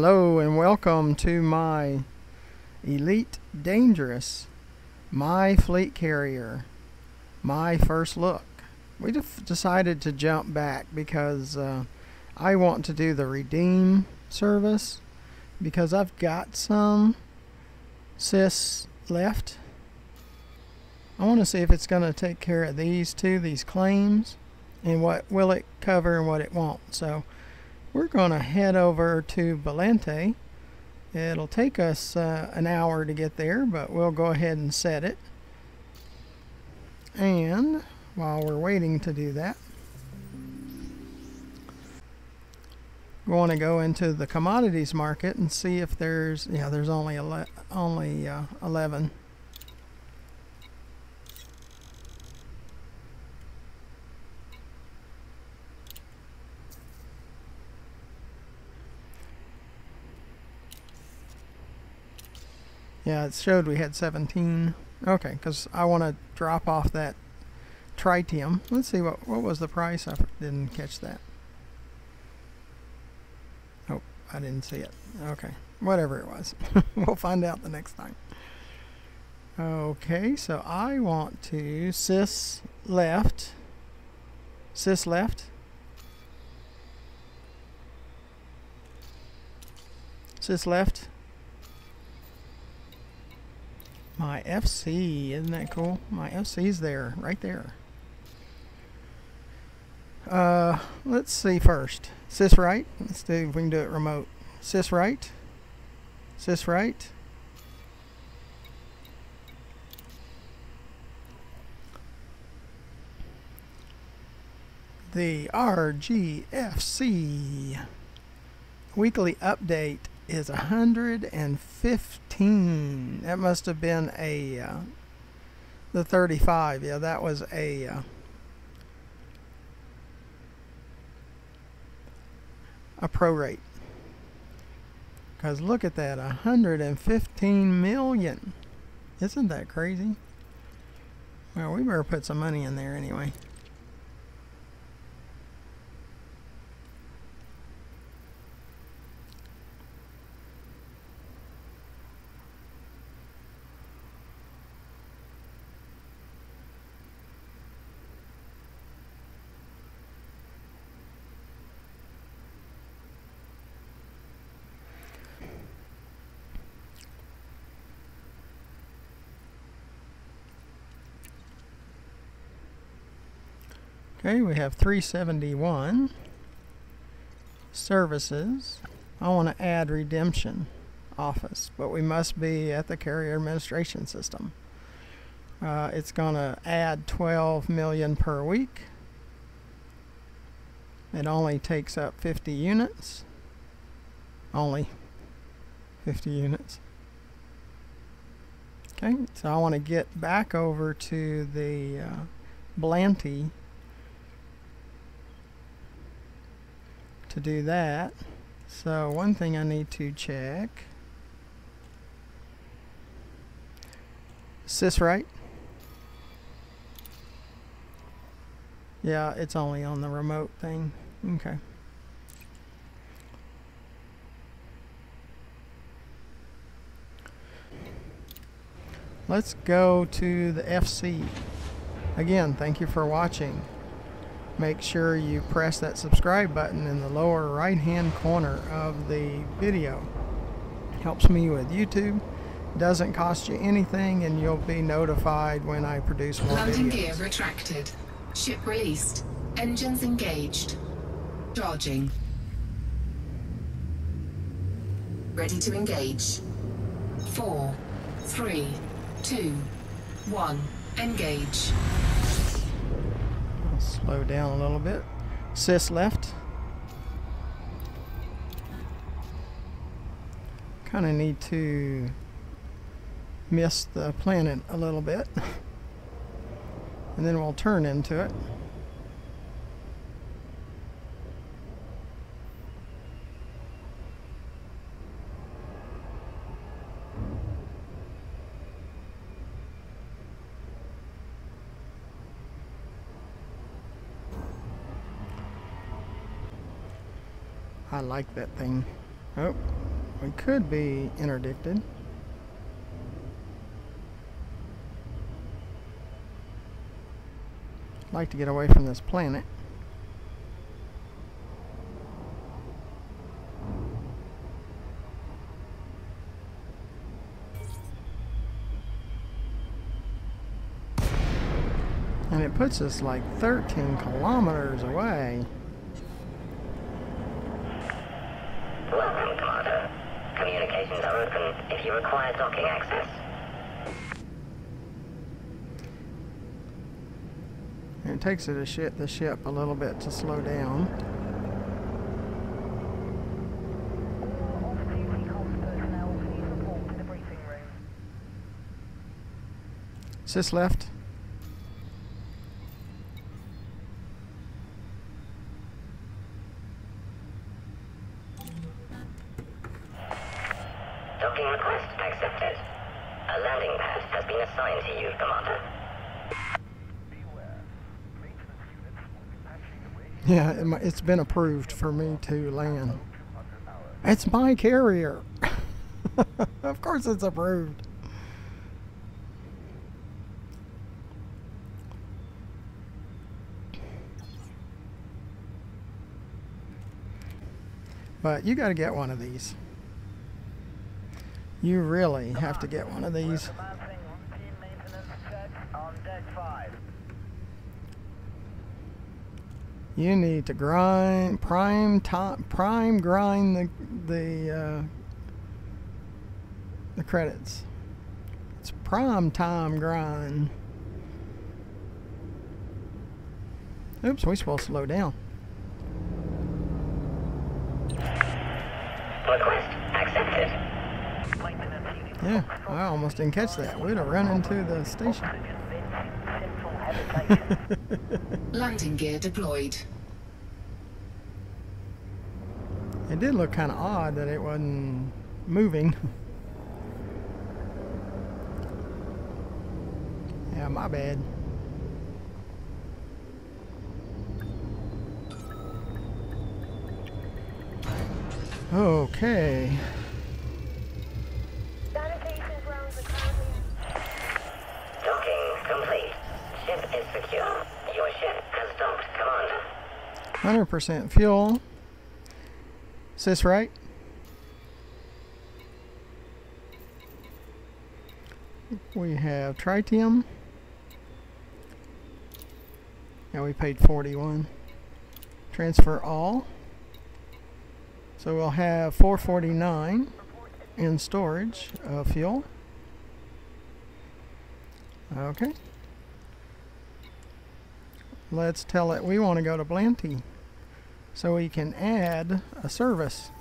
Hello and welcome to my Elite Dangerous, my fleet carrier, my first look. We decided to jump back because I want to do the redeem service because I've got some sys left. I want to see if it's going to take care of these claims, and what will it cover and what it won't. So we're going to head over to Belente. It'll take us an hour to get there, but we'll go ahead and set it. And while we're waiting to do that, we want to go into the commodities market and see if there's only 11. Yeah, it showed we had 17. Okay, because I want to drop off that tritium. Let's see, what was the price? I didn't catch that. Oh, I didn't see it. Okay, whatever it was. We'll find out the next time. Okay, so I want to sys left. Sys left. Sys left. My FC, isn't that cool? My FC's there, right there. Let's see first. Sys right. Let's see if we can do it remote. Sys right. Sys right. The RGFC weekly update is 115. That must have been the 35. Yeah, that was a prorate. Because look at that, 115 million. Isn't that crazy? Well, we better put some money in there anyway. Okay, we have 371 services. I want to add redemption office, but we must be at the carrier administration system. It's going to add 12 million per week. It only takes up 50 units. Only 50 units. Okay, so I want to get back over to the Blanty to do that. So one thing I need to check, sys right. Yeah, it's only on the remote thing. Okay. Let's go to the FC. Again, thank you for watching. Make sure you press that subscribe button in the lower right hand corner of the video. Helps me with YouTube. Doesn't cost you anything, and you'll be notified when I produce more Landing videos. gear retracted. Ship released. Engines engaged. Charging. Ready to engage. 4, 3, 2, 1. Engage. Slow down a little bit. Sys left. Kind of need to miss the planet a little bit, and then we'll turn into it. I like that thing. Oh, We could be interdicted. I'd like to get away from this planet. And it puts us like 13 kilometers away. Welcome, Commander. Communications are open if you require docking access. And it takes the ship a little bit to slow down. Sis left. Docking request accepted. A landing pad has been assigned to you, Commander. Yeah, it's been approved for me to land. It's my carrier. Of course it's approved. But you got to get one of these. You really have to get one of these. You need to grind, prime grind the credits. It's prime time grind. Oops, we're supposed to slow down. Request accepted. Yeah, I almost didn't catch that. We'd have run into the station. Landing gear deployed. It did look kind of odd that it wasn't moving. Yeah, my bad. Okay. Docking complete. Ship is secure. Your ship has docked, Commander. 100% fuel. Is this right? We have tritium. Yeah, we paid 41. Transfer all. So we'll have 449 in storage of fuel. Okay. Let's tell it we want to go to Blanty so we can add a service.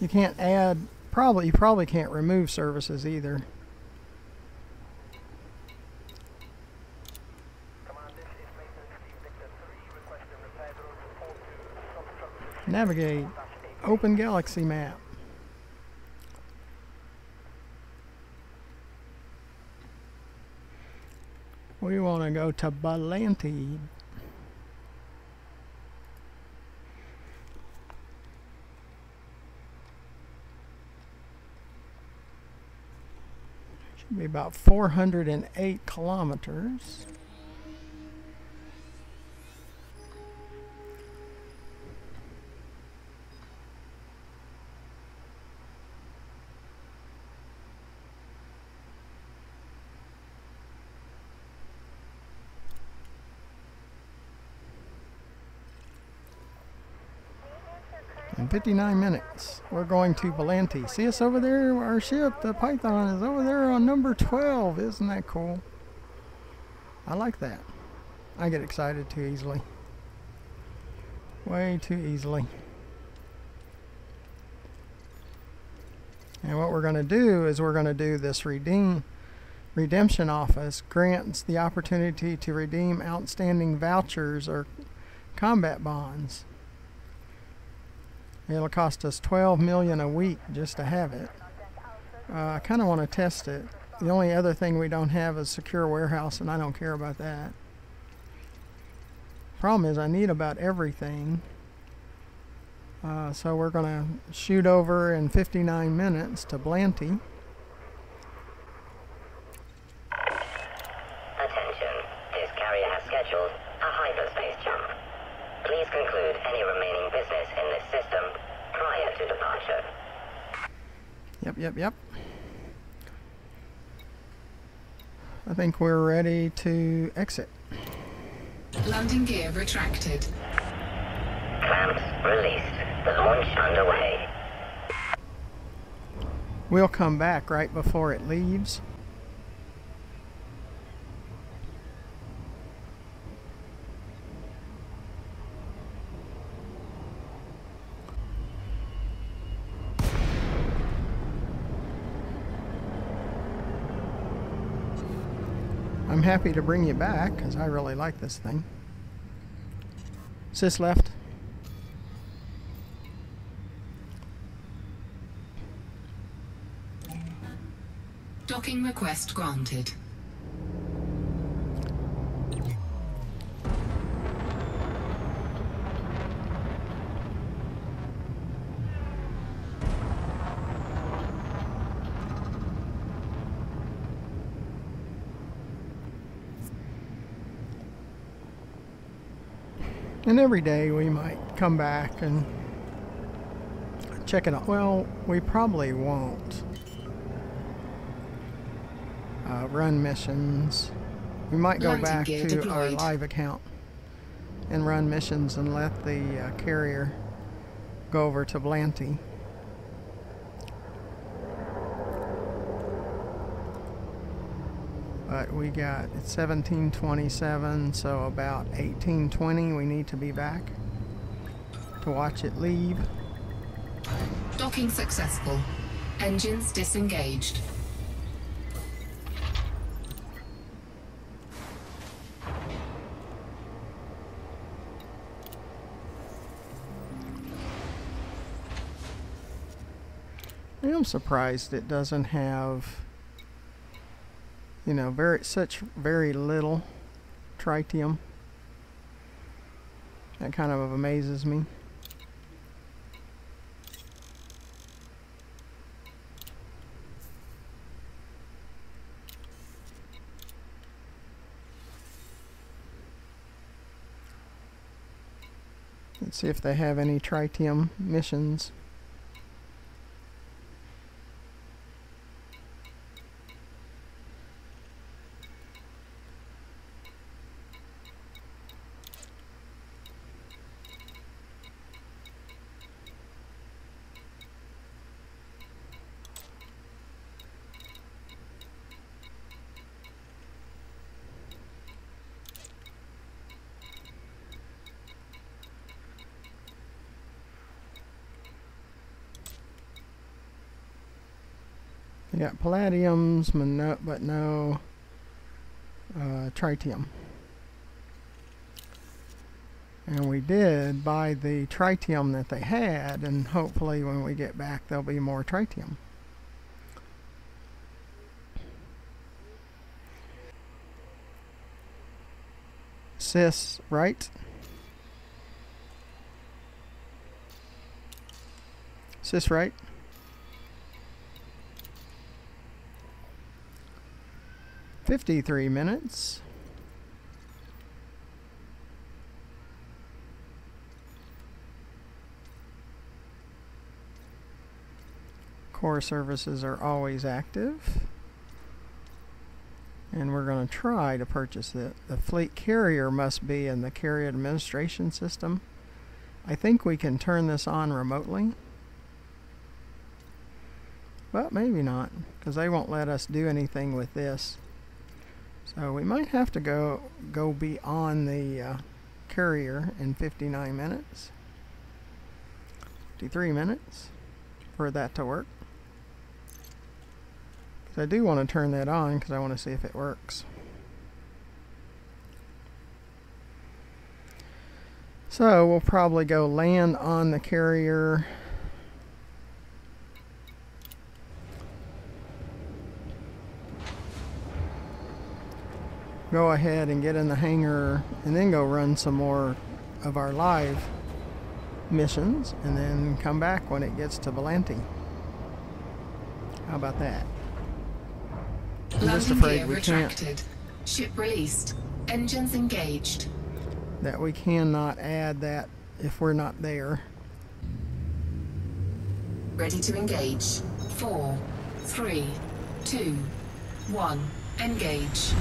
You can't add, you probably can't remove services either. Navigate. Open galaxy map. We want to go to Blanty. Should be about 408 kilometers. In 59 minutes, we're going to Blanty. See us over there? Our ship, the Python, is over there on number 12. Isn't that cool? I like that. I get excited too easily. Way too easily. And what we're going to do is we're going to do this redemption office. Grants the opportunity to redeem outstanding vouchers or combat bonds. It'll cost us $12 million a week just to have it. I kind of want to test it. The only other thing we don't have is secure warehouse, and I don't care about that. Problem is I need about everything. So we're going to shoot over in 59 minutes to Blanty. Attention, this carrier has scheduled a hyperspace jump. Please conclude any remaining business in this system prior to departure. Yep. I think we're ready to exit. Landing gear retracted. Clamps released. The launch underway. We'll come back right before it leaves. I'm happy to bring you back because I really like this thing. Sys left. Docking request granted. And every day we might come back and check it out. Well, we probably won't. Run missions. We might go Landing back gear to our deployed. live account and run missions and let the carrier go over to Blanty. But we got, it's 17:27, so about 18:20 we need to be back to watch it leave. Docking successful. Engines disengaged. I am surprised it doesn't have, you know, such very little tritium. That kind of amazes me. Let's see if they have any tritium missions. You got palladiums, but no tritium. And we did buy the tritium that they had, and hopefully when we get back there'll be more tritium. Sys, right? Sys, right? $53 minutes. Core services are always active. And we're going to try to purchase it. The fleet carrier must be in the carrier administration system. I think we can turn this on remotely. But maybe not, because they won't let us do anything with this. So we might have to go beyond the carrier in 59 minutes. 53 minutes for that to work. I do want to turn that on because I want to see if it works. So we'll probably go land on the carrier. Go ahead and get in the hangar and then go run some more of our live missions and then come back when it gets to Volanti. How about that? I'm just Landing afraid gear we can't, retracted. Ship released. Engines engaged. that we cannot add that if we're not there. Ready to engage. 4, 3, 2, 1. Engage.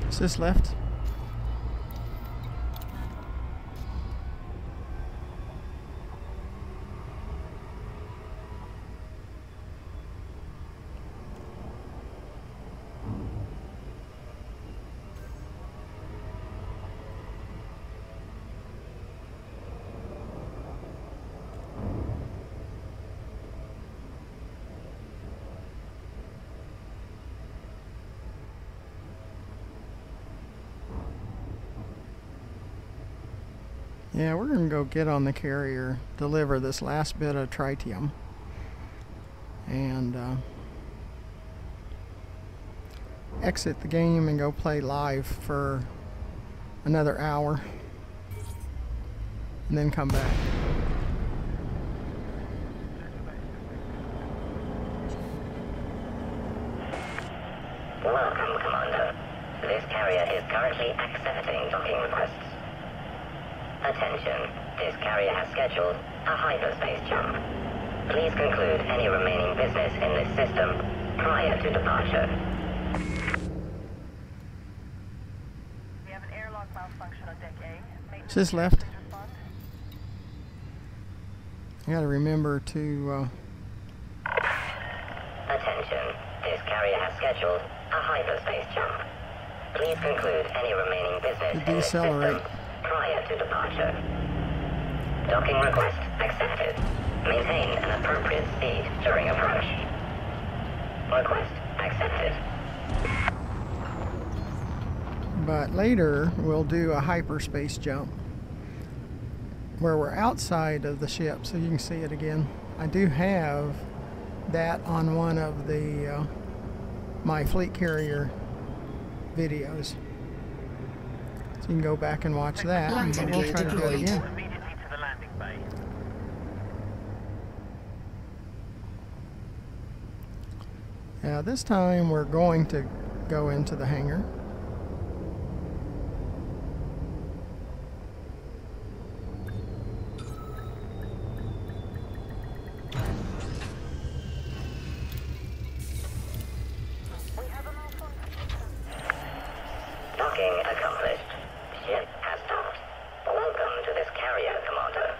Is this left? Yeah, we're going to go get on the carrier, deliver this last bit of tritium, and exit the game and go play live for another hour, and then come back. Welcome, Commander. This carrier is currently accepting docking requests. Attention, this carrier has scheduled a hyperspace jump. Please conclude any remaining business in this system prior to departure. We have an airlock malfunction on deck A. Is this left? I gotta remember to, Attention, this carrier has scheduled a hyperspace jump. Please conclude any remaining business in this decelerate. system prior to departure. Docking request accepted. Maintain an appropriate speed during approach. Request accepted. but later we'll do a hyperspace jump where we're outside of the ship, so you can see it again. I do have that on one of the my fleet carrier videos, so you can go back and watch that, and Landing we'll gear try to do it deployed. again. Immediately to the landing bay. Now this time we're going to go into the hangar. Docking accomplished. Ship has docked. Welcome to this carrier, Commander.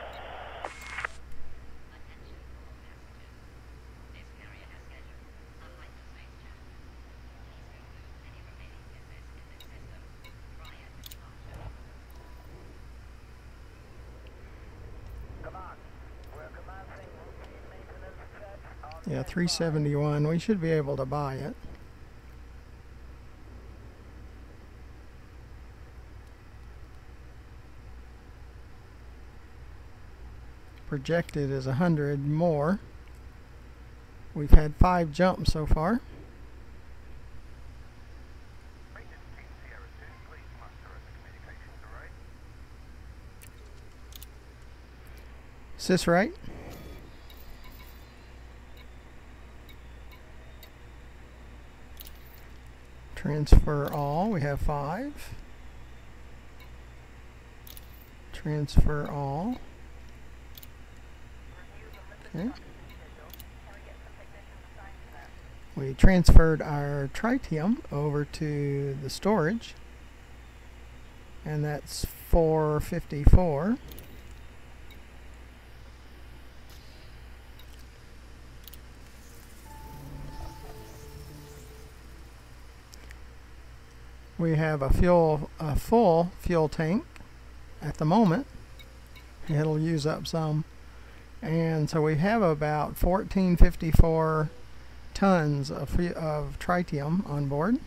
Yeah, 371. We should be able to buy it. Projected is 100 more. We've had 5 jumps so far. Is this right? Transfer all. We have 5. Transfer all. Okay. We transferred our tritium over to the storage, and that's 454. We have a full fuel tank at the moment. It'll use up some. And so we have about 1454 tons of tritium on board.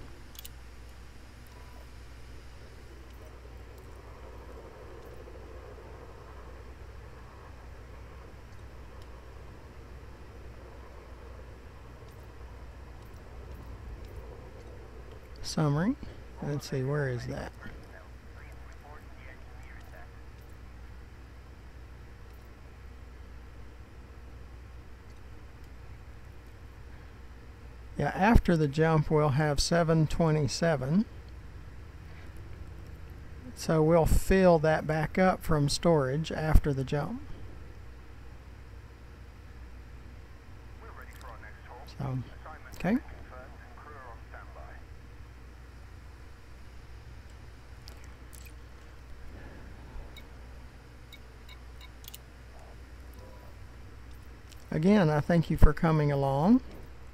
Summary. Let's see, where is that? Yeah, after the jump we'll have 727. So we'll fill that back up from storage after the jump. So, okay. Again, I thank you for coming along.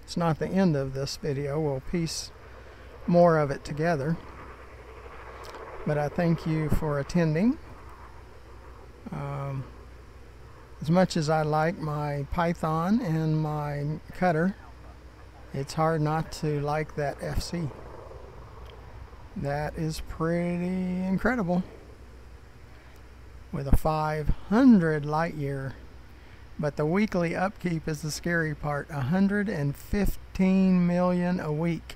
It's not the end of this video. We'll piece more of it together. But I thank you for attending. As much as I like my Python and my cutter, it's hard not to like that FC. That is pretty incredible. With a 500 light year. But the weekly upkeep is the scary part. 115 million a week.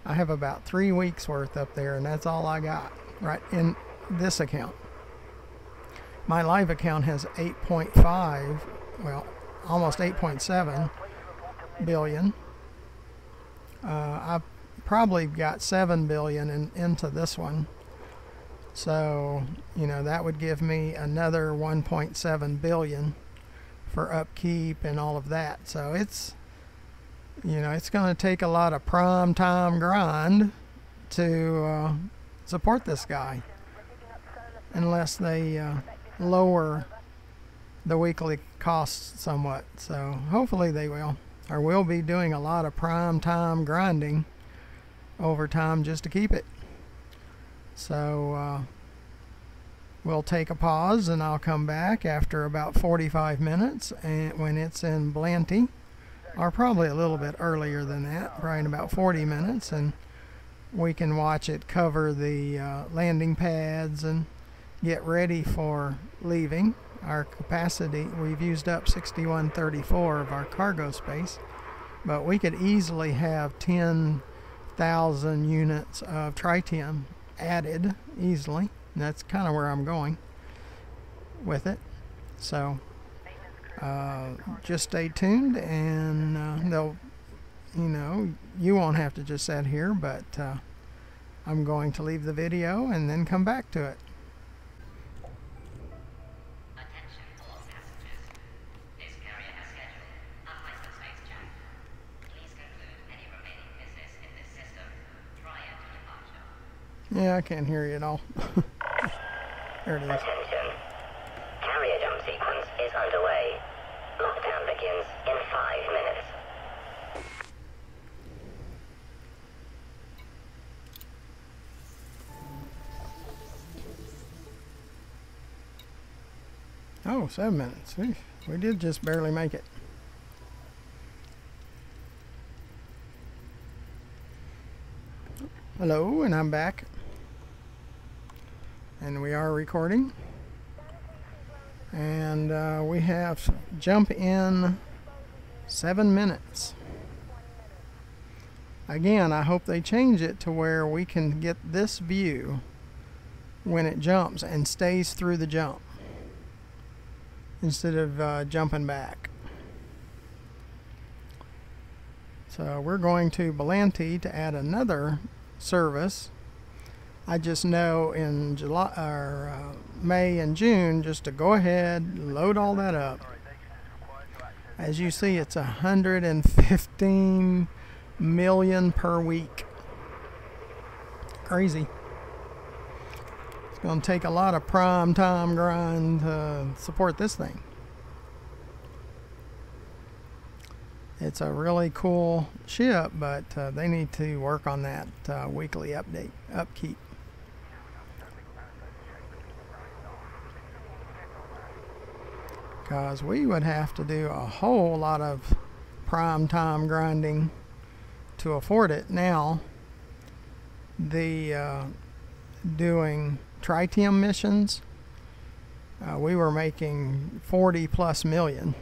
I have about 3 weeks worth up there, and that's all I got right in this account. My live account has 8.5, well, almost 8.7 billion. I've probably got 7 billion into this one. So, you know, that would give me another 1.7 billion for upkeep and all of that. So it's, you know, it's going to take a lot of prime time grind to support this guy, unless they lower the weekly costs somewhat. So hopefully they will, or we'll be doing a lot of prime time grinding over time just to keep it. So we'll take a pause, and I'll come back after about 45 minutes, and when it's in Blanty, or probably a little bit earlier than that, probably in about 40 minutes, and we can watch it cover the landing pads and get ready for leaving. Our capacity, we've used up 6134 of our cargo space, but we could easily have 10,000 units of tritium added easily. And that's kind of where I'm going with it. So just stay tuned, and they'll, you know, you won't have to just sit here, but I'm going to leave the video and then come back to it. Attention all passengers. This carrier has scheduled a hyperspace jump. Please conclude any remaining business in this system prior to departure. Yeah, I can't hear you at all. There it is. Attention. Carrier jump sequence is underway. Lockdown begins in 5 minutes. Oh, 7 minutes. We did just barely make it. Hello, and I'm back. And we are recording. And we have jump in 7 minutes. Again, I hope they change it to where we can get this view when it jumps and stays through the jump, instead of jumping back. So we're going to Blanty to add another service. I just know in July or May and June just to go ahead, load all that up. As you see, it's 115 million per week. Crazy. It's going to take a lot of prime time grind to support this thing. It's a really cool ship, but they need to work on that weekly upkeep. Because we would have to do a whole lot of prime time grinding to afford it. Now, the doing tritium missions, we were making 40 plus million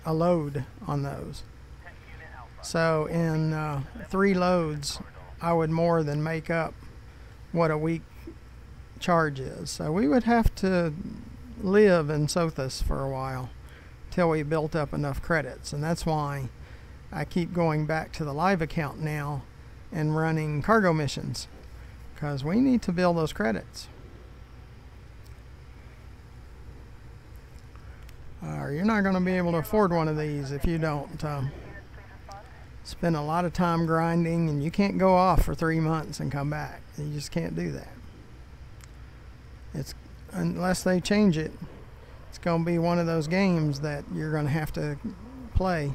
a load on those. So in 3 loads, I would more than make up what a week charge is. So we would have to live in Sothis for a while till we built up enough credits, and that's why I keep going back to the live account now and running cargo missions because we need to build those credits. You're not going to be able to afford one of these if you don't spend a lot of time grinding, and you can't go off for 3 months and come back. You just can't do that. It's unless they change it, it's going to be one of those games that you're going to have to play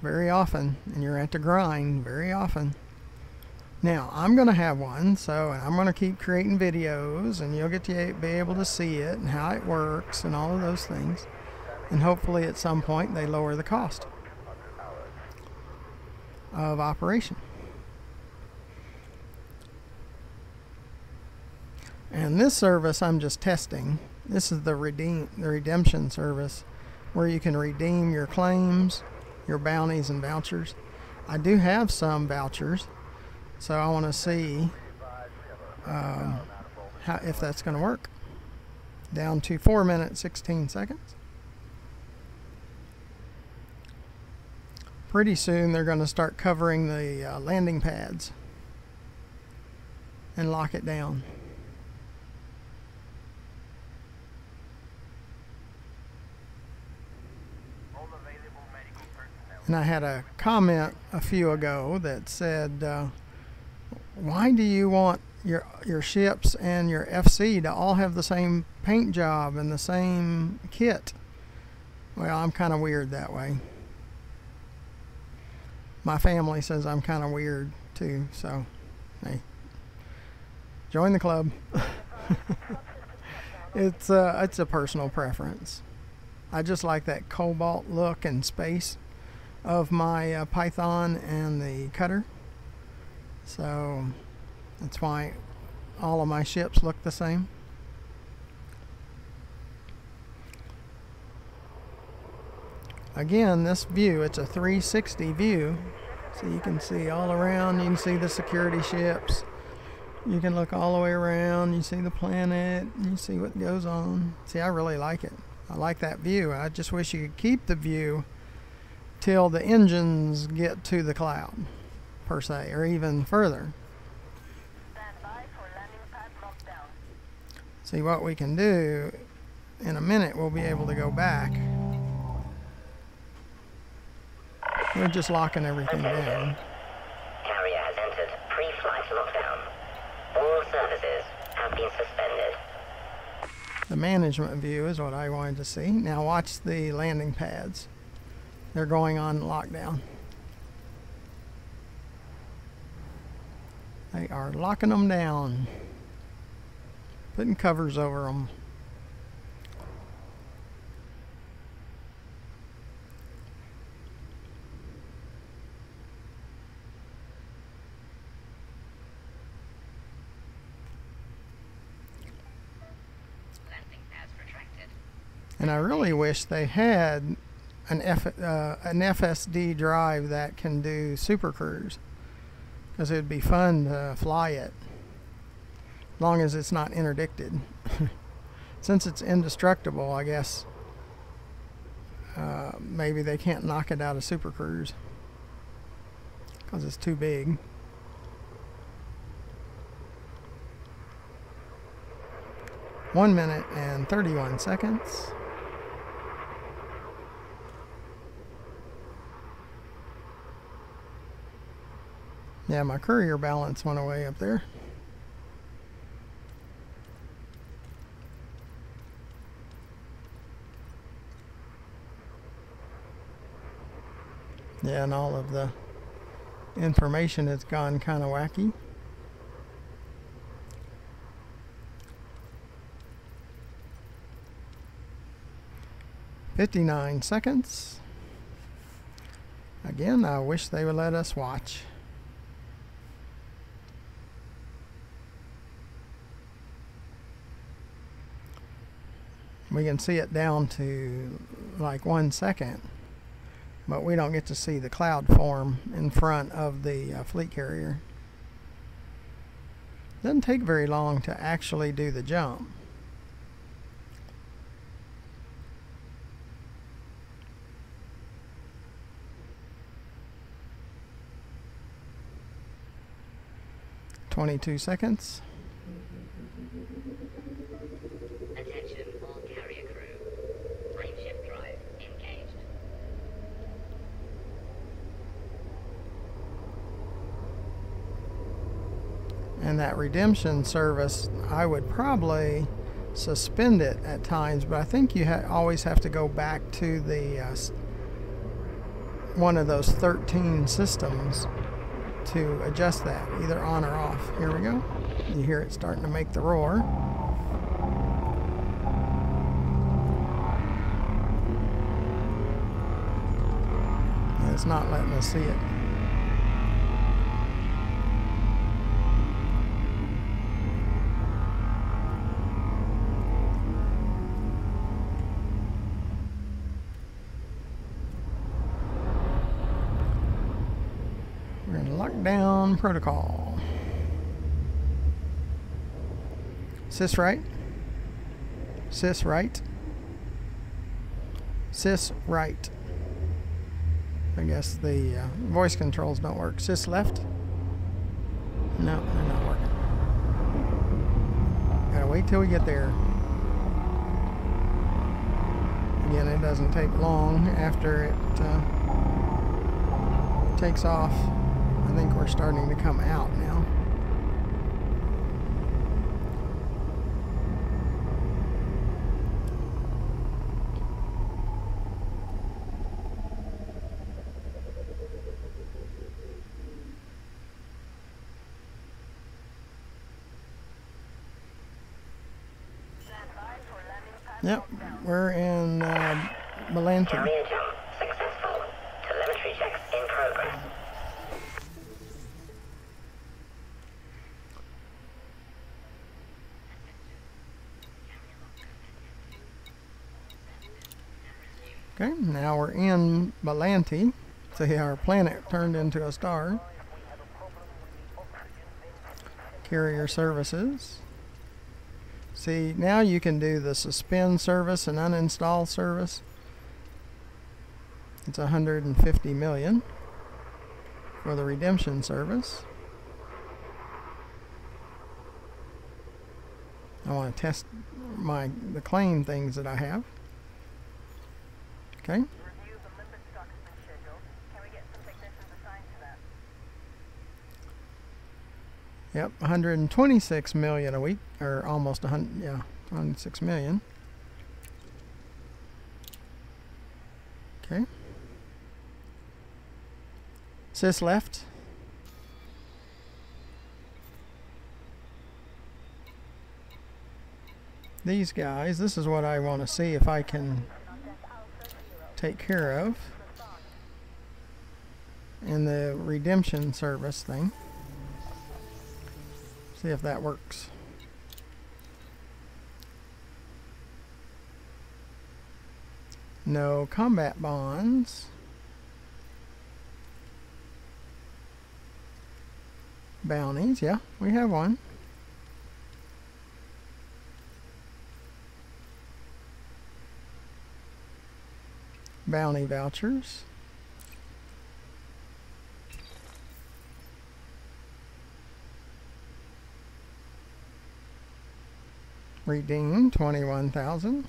very often, and you're at to grind very often. Now, I'm going to have one, so I'm going to keep creating videos, and you'll get to be able to see it and how it works and all of those things. And hopefully at some point they lower the cost of operation. And this service I'm just testing. This is the redemption service where you can redeem your claims, your bounties and vouchers. I do have some vouchers, so I want to see if that's going to work. Down to 4 minutes 16 seconds. Pretty soon they're going to start covering the landing pads and lock it down. And I had a comment a few ago that said, why do you want your ships and your FC to all have the same paint job and the same kit? Well, I'm kind of weird that way. My family says I'm kind of weird too, so hey, join the club. It's a personal preference. I just like that cobalt look and space of my Python and the cutter, so that's why all of my ships look the same. Again, this view, it's a 360 view, so you can see all around. You can see the security ships. You can look all the way around. You see the planet. You see what goes on. See, I really like it. I like that view. I just wish you could keep the view till the engines get to the cloud, per se, or even further. See, what we can do in a minute, we'll be able to go back. We're just locking everything down. Carrier has entered pre-flight lockdown. All services have been suspended. The management view is what I wanted to see. Now watch the landing pads. They're going on lockdown. They are locking them down, putting covers over them. And I really wish they had an FSD drive that can do Super Cruise, because it would be fun to fly it, as long as it's not interdicted. Since it's indestructible, I guess maybe they can't knock it out of Super Cruise because it's too big. One minute and 31 seconds. Yeah, my courier balance went away up there. Yeah, and all of the information has gone kind of wacky. "59 seconds. Again, I wish they would let us watch. We can see it down to like 1 second, but we don't get to see the cloud form in front of the fleet carrier. Doesn't take very long to actually do the jump. 22 seconds. Attention all carrier crew. Frameshift drive engaged. And that redemption service, I would probably suspend it at times, but I think you always have to go back to the one of those 13 systems to adjust that, either on or off. Here we go. You hear it starting to make the roar. And it's not letting us see it. We're in lockdown protocol. Sys right. Sys right. Sys right. I guess the voice controls don't work. Sys left. No, they're not working. Gotta wait till we get there. Again, it doesn't take long after it takes off. I think we're starting to come out now. Yep, we're in Melanti. Carrier jump successful. Telemetry checks in progress. Okay, now we're in Melanti. See, our planet turned into a star. Carrier services. See, now you can do the suspend service and uninstall service. It's 150 million for the redemption service. I want to test the claim things that I have. Okay. Review of the limpet stock has been scheduled. Can we get some technicians assigned to that? Yep, 126 million a week, or almost 100, yeah, 106 million. Okay. Sys left. These guys, this is what I want to see if I can take care of in the redemption service thing. See if that works. No combat bonds. Bounties, yeah, we have one. Bounty vouchers. Redeem 21,000.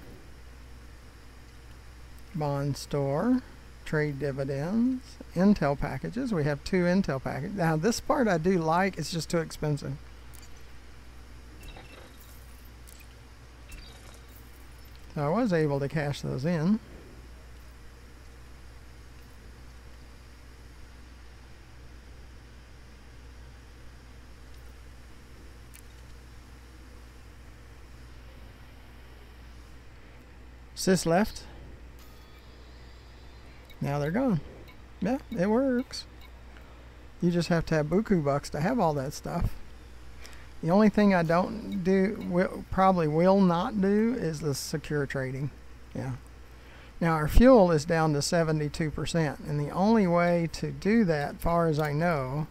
Bond store. Trade dividends. Intel packages. We have 2 Intel packages. Now this part I do like. It's just too expensive. So I was able to cash those in. Sys left. Now they're gone. Yeah, it works. You just have to have buku bucks to have all that stuff. The only thing I don't do, probably will not do, is the secure trading. Yeah. Now our fuel is down to 72%, and the only way to do that, far as I know,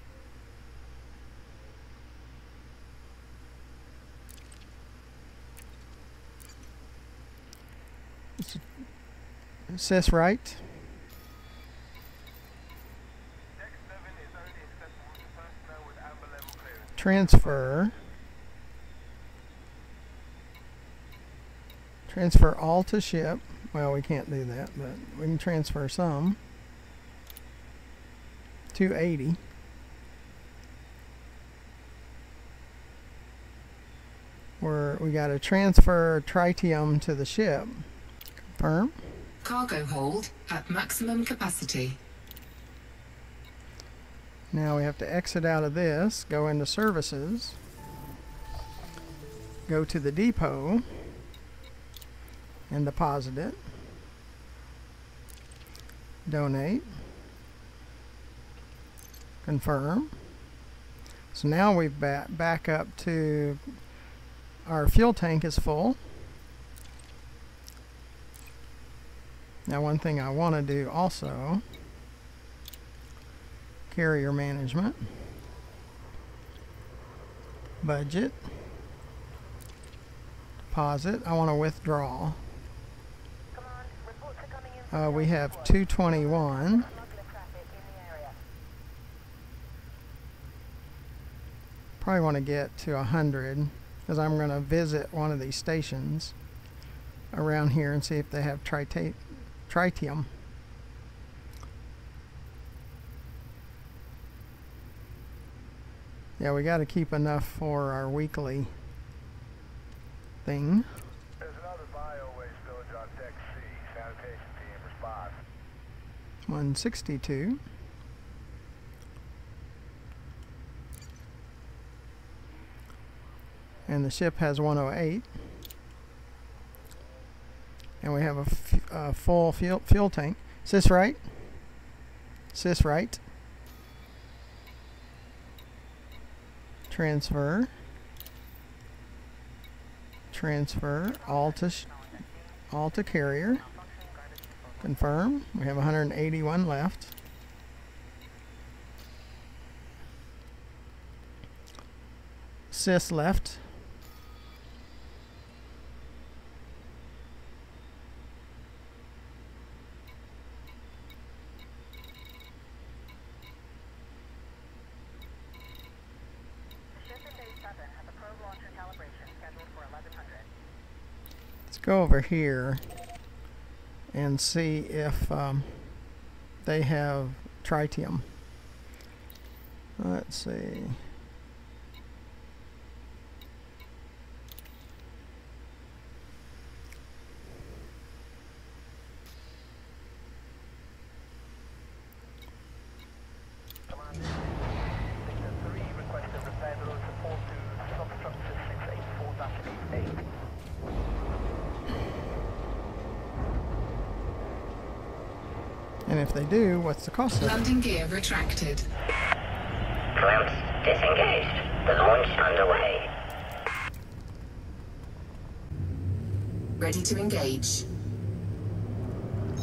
Sys right. transfer all to ship. Well, we can't do that, but we can transfer some. 280. We got to transfer tritium to the ship. Confirm. Cargo hold at maximum capacity. Now we have to exit out of this, go into services, go to the depot, and deposit it. Donate. Confirm. So now we've back up to our fuel tank is full. Now one thing I want to do also, carrier management, budget, deposit. I want to withdraw. We have 221. Probably want to get to 100 because I'm going to visit one of these stations around here and see if they have tritium. Yeah, we got to keep enough for our weekly thing. There's another bio-waste village on deck C. Sanitation team response. 162. And the ship has 108. And we have a full fuel tank. Is this right? Is this right? Transfer. Transfer. All to carrier. Confirm. We have 181 left. Sys left. Let's go over here and see if they have tritium. Let's see. And if they do, what's the cost of it? Landing gear retracted. Clamps disengaged. The launch underway. Ready to engage.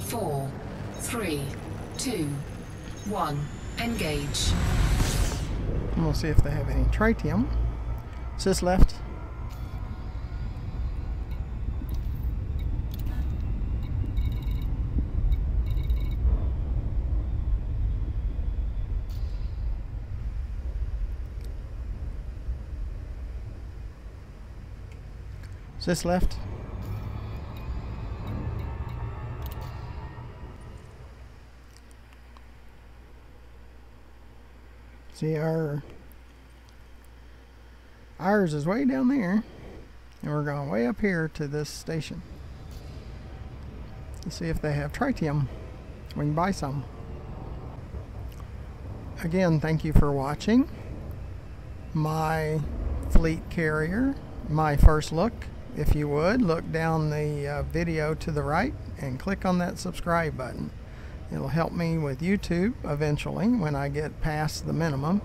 4, 3, 2, 1. Engage. And we'll see if they have any tritium. Sys left. Sys left. See, ours is way down there, and we're going way up here to this station. Let's see if they have tritium. We can buy some. Again, thank you for watching my fleet carrier, my first look. If you would, look down the video to the right and click on that subscribe button. It'll help me with YouTube eventually when I get past the minimum,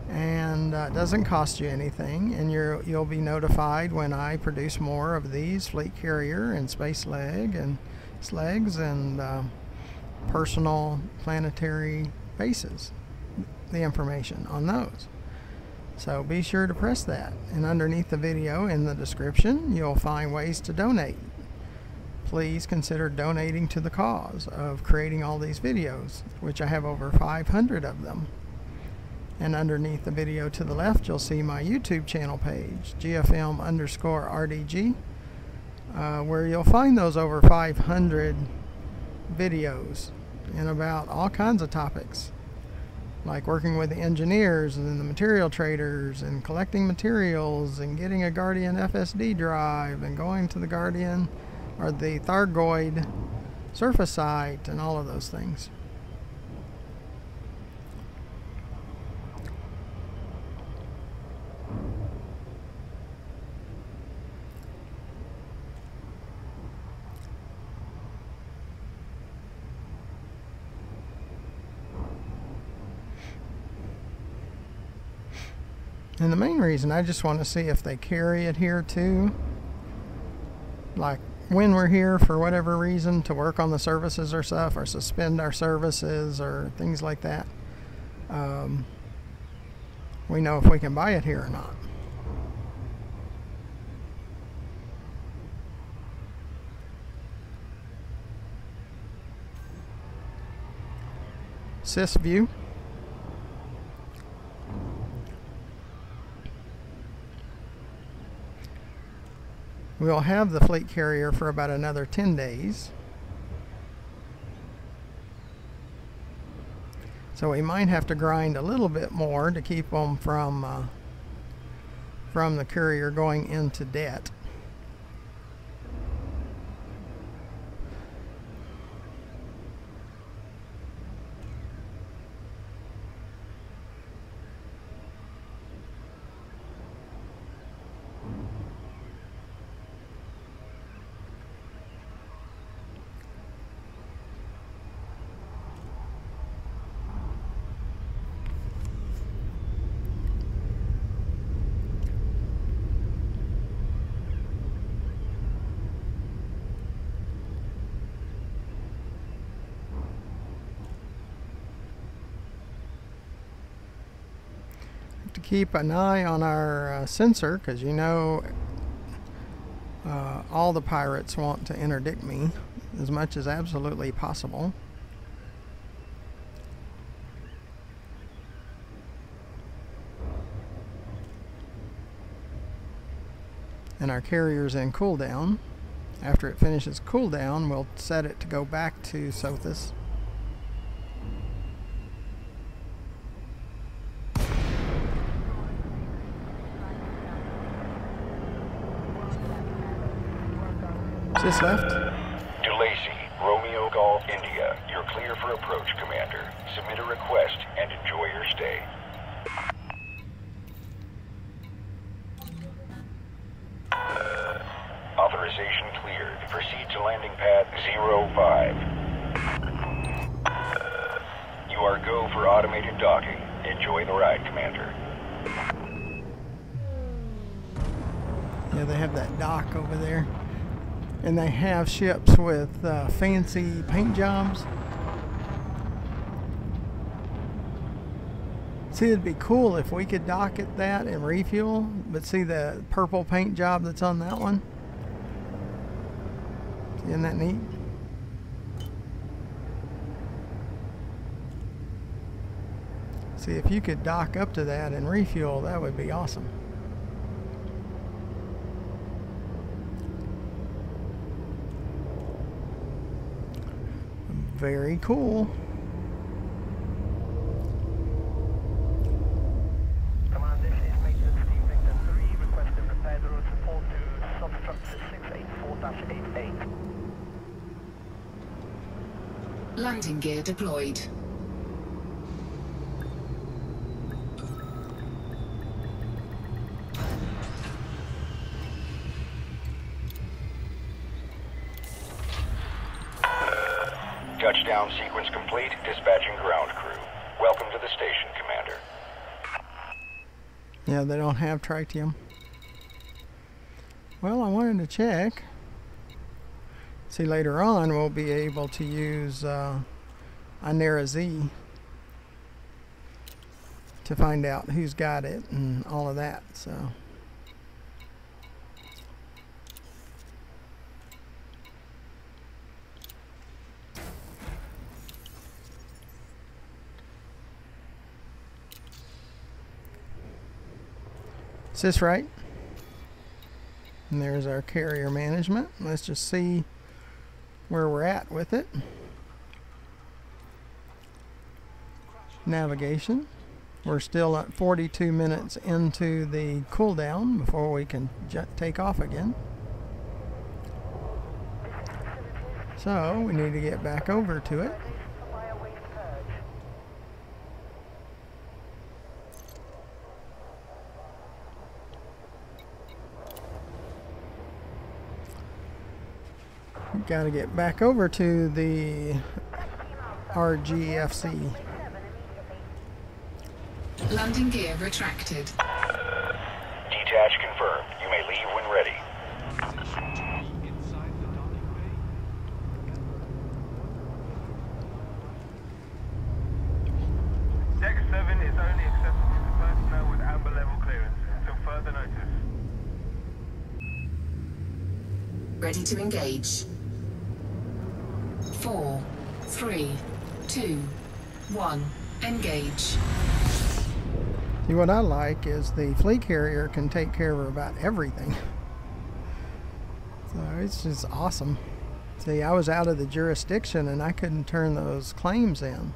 and it doesn't cost you anything, and you'll be notified when I produce more of these fleet carrier and space leg and SLEGs and personal planetary bases, the information on those. So be sure to press that, and underneath the video in the description you'll find ways to donate. Please consider donating to the cause of creating all these videos, which I have over 500 of them. And underneath the video to the left, you'll see my YouTube channel page, GFM_RDG, where you'll find those over 500 videos and about all kinds of topics, like working with the engineers and the material traders and collecting materials and getting a Guardian FSD drive and going to the Guardian or the Thargoid surface site and all of those things. And the main reason, I just want to see if they carry it here too. Like when we're here for whatever reason to work on the services or stuff, or suspend our services or things like that, we know if we can buy it here or not. Sys view. We'll have the fleet carrier for about another 10 days. So we might have to grind a little bit more to keep them from the courier going into debt. To keep an eye on our sensor, because you know all the pirates want to interdict me as much as absolutely possible. And our carrier's in cooldown. After it finishes cooldown, we'll set it to go back to Sothis. Just left. DeLacy, Romeo Golf, India. You're clear for approach, Commander. Submit a request and enjoy your stay. Authorization cleared. Proceed to landing pad 05. You are go for automated docking. Enjoy the ride, Commander. Yeah, they have that dock over there. And they have ships with fancy paint jobs. See, it'd be cool if we could dock at that and refuel, but see the purple paint job that's on that one? Isn't that neat? See, if you could dock up to that and refuel, that would be awesome. Very cool. Command, this is Maintenance Team Victor 3, requesting repair the road support to substructure 684-88. Landing gear deployed. Touchdown sequence complete. Dispatching ground crew. Welcome to the station, Commander. Yeah, they don't have tritium. Well, I wanted to check. See, later on we'll be able to use Inera Z to find out who's got it and all of that. So. Is this right? And there's our carrier management. Let's just see where we're at with it. Navigation. We're still at 42 minutes into the cooldown before we can take off again. So we need to get back over to it. Got to get back over to the RGFC. Landing gear retracted. Detach confirmed. You may leave when ready. Deck 7 is only accessible to personnel with amber level clearance until further notice. Ready to engage. 4, 3, 2, 1. Engage. See, what I like is the fleet carrier can take care of about everything. So it's just awesome. See, I was out of the jurisdiction and I couldn't turn those claims in.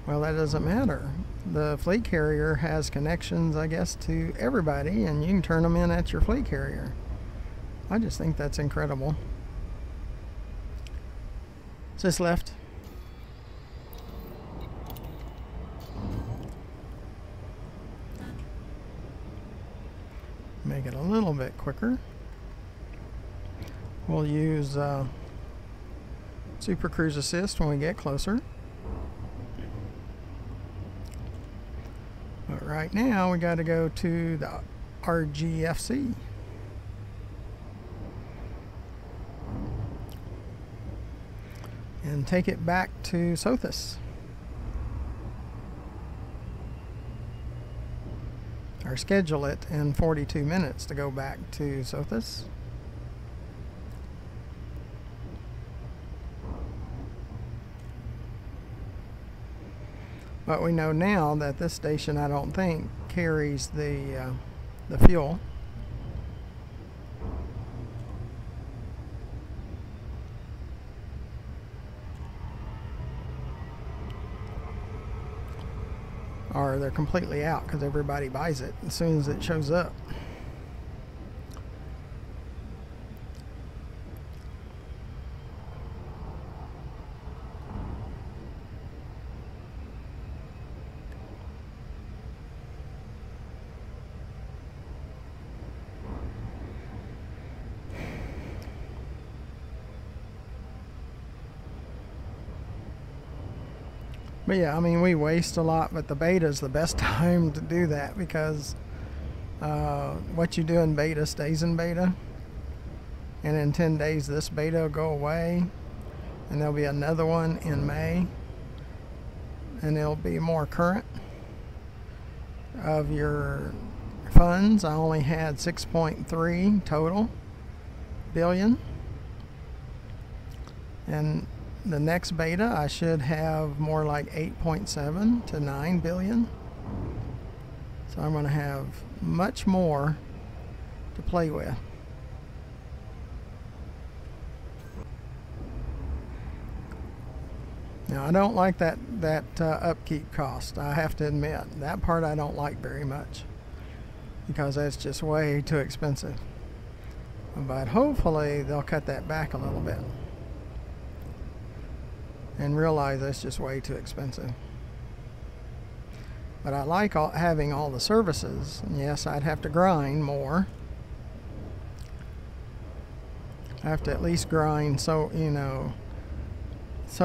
Well, that doesn't matter. The fleet carrier has connections, I guess, to everybody, and you can turn them in at your fleet carrier. I just think that's incredible. Is this left? Make it a little bit quicker. We'll use Super Cruise Assist when we get closer. But right now we got to go to the RGFC. And take it back to Sothis. Or schedule it in 42 minutes to go back to Sothis. But we know now that this station, I don't think, carries the fuel. Or they're completely out because everybody buys it as soon as it shows up. But yeah, I mean, we waste a lot, but the beta is the best time to do that because what you do in beta stays in beta. And in 10 days, this beta will go away. And there'll be another one in May. And it'll be more current of your funds. I only had 6.3 total billion. And the next beta, I should have more like 8.7 to 9 billion. So I'm going to have much more to play with. Now, I don't like that upkeep cost. I have to admit, that part I don't like very much because that's just way too expensive. But hopefully they'll cut that back a little bit and realize that's just way too expensive. But I like having all the services. And yes, I'd have to grind more. I have to at least grind so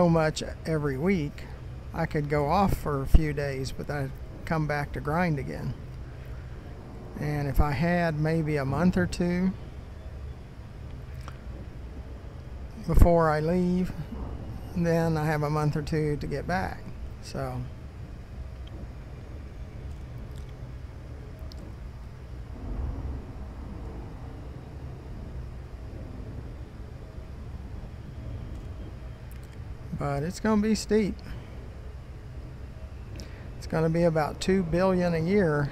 much every week. I could go off for a few days, but then I'd come back to grind again. And if I had maybe a month or two before I leave, then I have a month or two to get back. So but it's going to be steep. It's going to be about $2 billion a year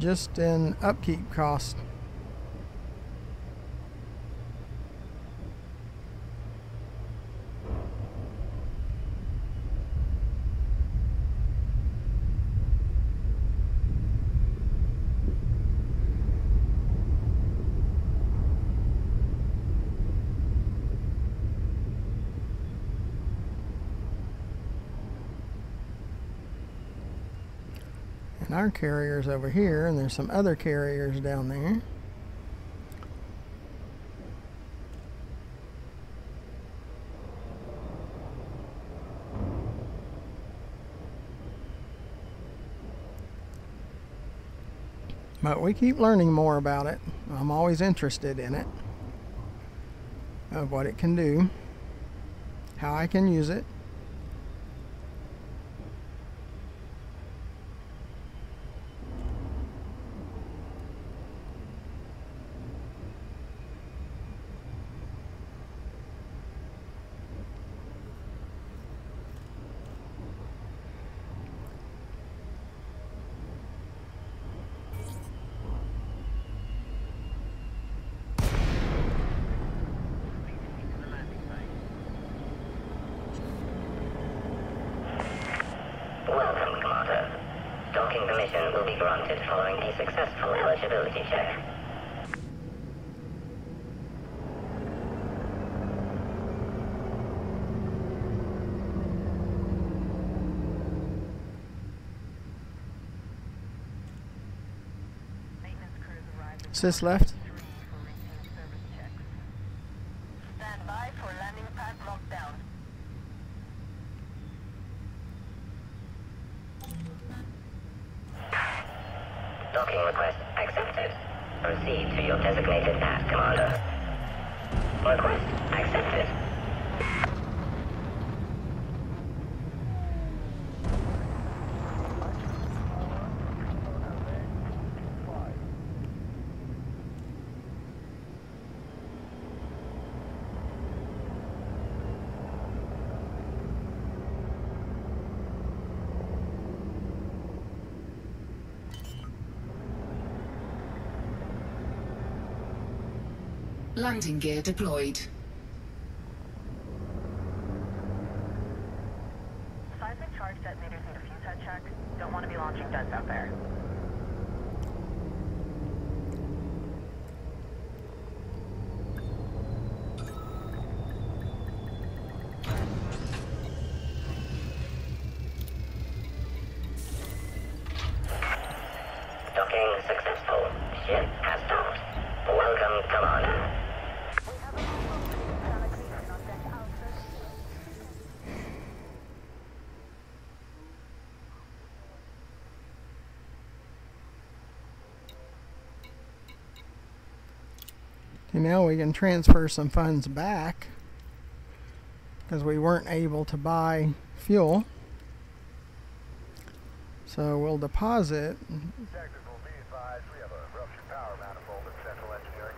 just in upkeep cost. And our carrier's over here, and there's some other carriers down there. But we keep learning more about it. I'm always interested in it, of what it can do, how I can use it. Welcome, Commander. Docking permission will be granted following a successful eligibility check. Maintenance crews arrived at Sis left. 3 for routine service checks. Stand by for landing pad lockdown. Docking request accepted. Proceed to your designated path, Commander. Request accepted. Landing gear deployed. Seismic charge detonators need a fuse head check. Don't want to be launching jets out there. Docking successful. Ship has docked. Welcome, Commander. Okay, now we can transfer some funds back because we weren't able to buy fuel. So we'll deposit. Technical, be advised, we have a ruptured power manifold at Central Engineering.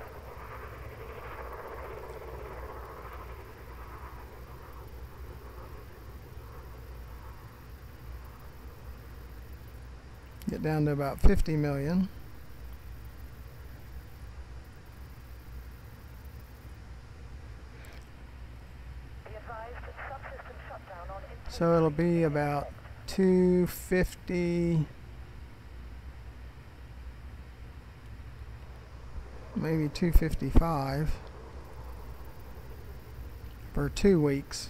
Get down to about 50 million. Be advised, subsystem shutdown on So it'll be about 250, maybe 255 for 2 weeks.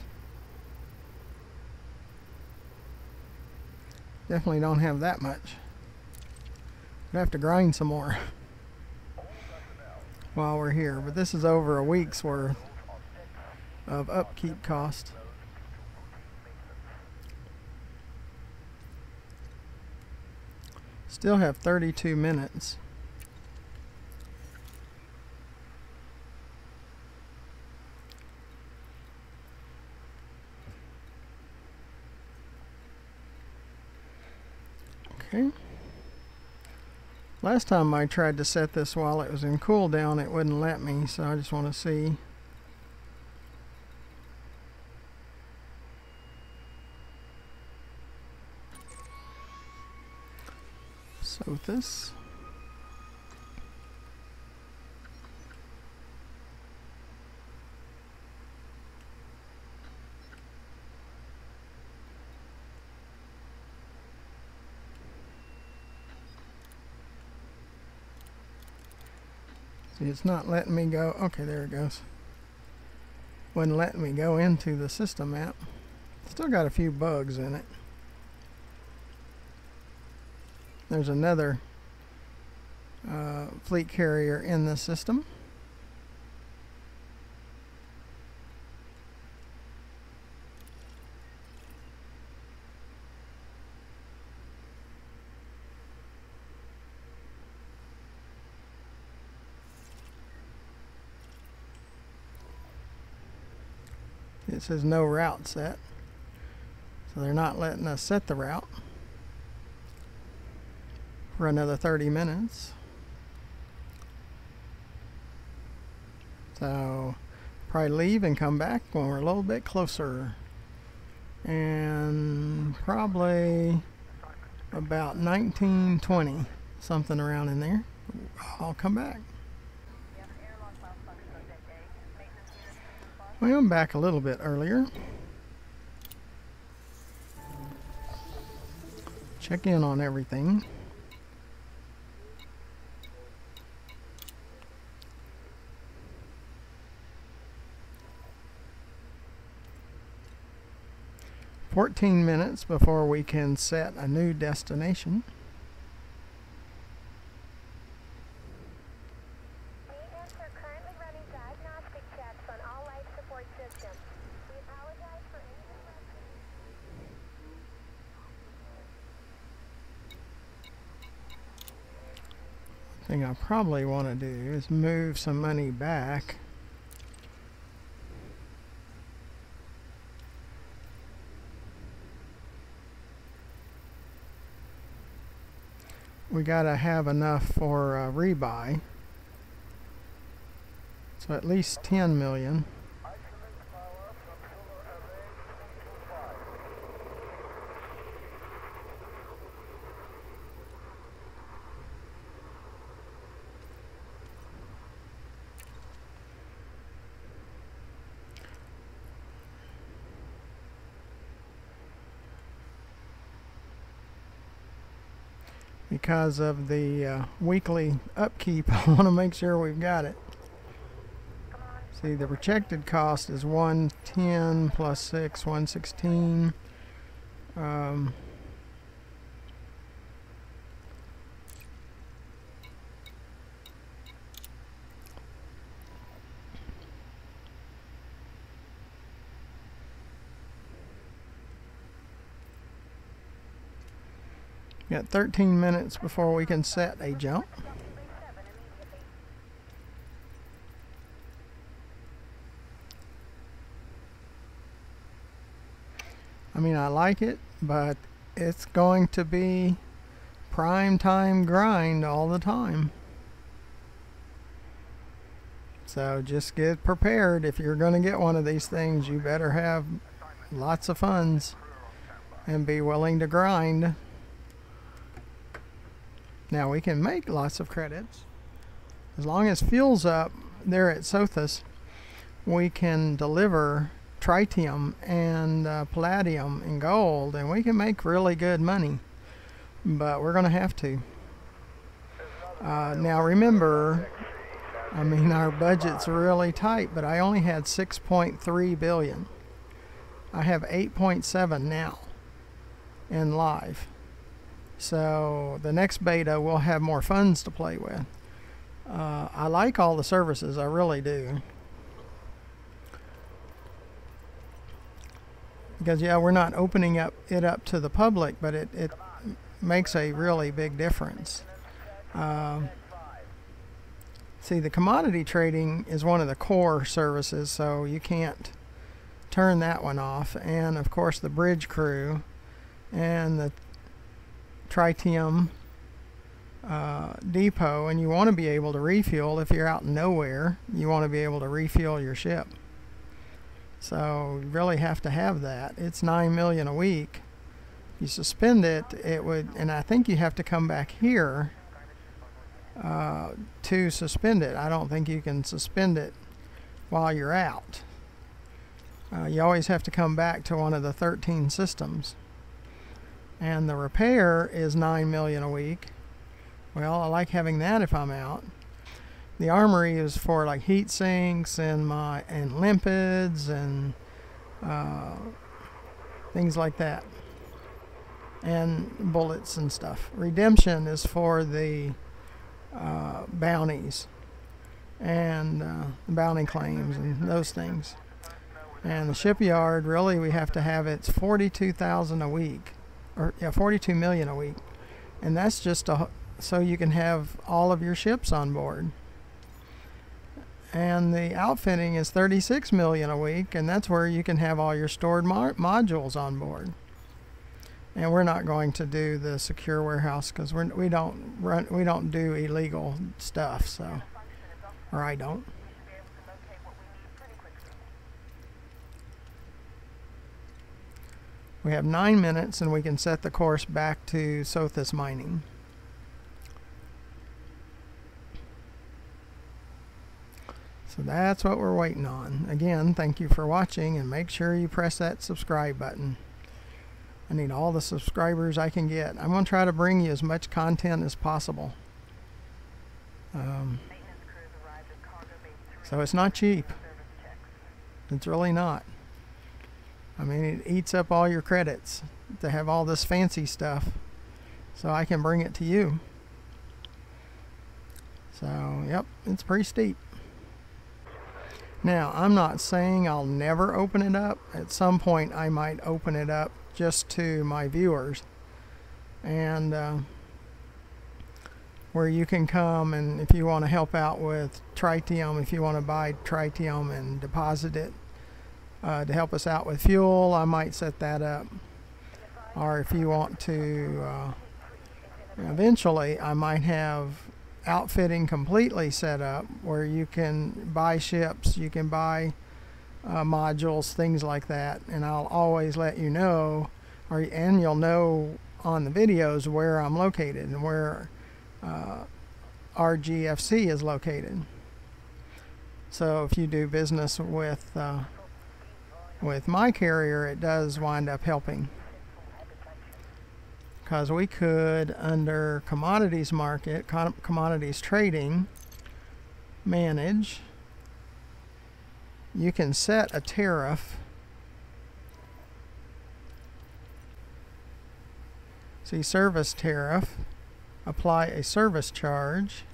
Definitely don't have that much. I'd have to grind some more while we're here, but this is over a week's worth of upkeep cost. Still have 32 minutes. Okay. Last time I tried to set this while it was in cool down, it wouldn't let me, so I just want to see. So with this, See, it's not letting me go. Okay, there it goes. Wouldn't let me go into the system map. Still got a few bugs in it. There's another fleet carrier in the system. It says no route set, so they're not letting us set the route for another 30 minutes. So probably leave and come back when we're a little bit closer, and probably about 19:20, something around in there, I'll come back. Well, I'm back a little bit earlier. Check in on everything. "14 minutes before we can set a new destination." Thing I probably want to do is move some money back. We gotta have enough for rebuy, so at least 10 million. Because of the weekly upkeep, I want to make sure we've got it. See, the projected cost is 110 plus 6, 116. Got 13 minutes before we can set a jump. I mean, I like it, but it's going to be prime time grind all the time. So just get prepared. If you're going to get one of these things, you better have lots of funds and be willing to grind. Now we can make lots of credits. As long as fuel's up there at Sothis, we can deliver tritium and palladium and gold, and we can make really good money. But we're going to have to. Now remember, I mean, our budget's really tight, but I only had 6.3 billion. I have 8.7 now in live. So the next beta will have more funds to play with. I like all the services, I really do. Because yeah, we're not opening it up to the public, but it makes a really big difference. See, the commodity trading is one of the core services, so you can't turn that one off. And of course the bridge crew and the tritium depot, and you want to be able to refuel. If you're out nowhere, you want to be able to refuel your ship. So you really have to have that. It's 9 million a week. If you suspend it, it would, and I think you have to come back here to suspend it. I don't think you can suspend it while you're out. You always have to come back to one of the 13 systems. And the repair is 9 million a week. Well, I like having that if I'm out. The armory is for like heat sinks and limpids and things like that, and bullets and stuff. Redemption is for the bounties and bounty claims and those things. And the shipyard, really, we have to have it's 42,000 a week, or yeah, 42 million a week, and that's just so you can have all of your ships on board. And the outfitting is 36 million a week, and that's where you can have all your stored modules on board. And we're not going to do the secure warehouse because we don't do illegal stuff, so, or I don't. We have 9 minutes, and we can set the course back to Sothis mining. So that's what we're waiting on. Again, thank you for watching, and make sure you press that subscribe button. I need all the subscribers I can get. I'm going to try to bring you as much content as possible. So it's not cheap. It's really not. I mean, it eats up all your credits to have all this fancy stuff, so I can bring it to you. So, yep, it's pretty steep. Now, I'm not saying I'll never open it up. At some point, I might open it up just to my viewers, and where you can come, and if you want to help out with tritium, if you want to buy tritium and deposit it to help us out with fuel, I might set that up. Or if you want to, eventually I might have outfitting completely set up where you can buy ships, you can buy modules, things like that, and I'll always let you know, and you'll know on the videos where I'm located and where RGFC is located. So if you do business with my carrier, it does wind up helping, because we could, under commodities market, commodities trading, manage, you can set a tariff. See, service tariff, apply a service charge.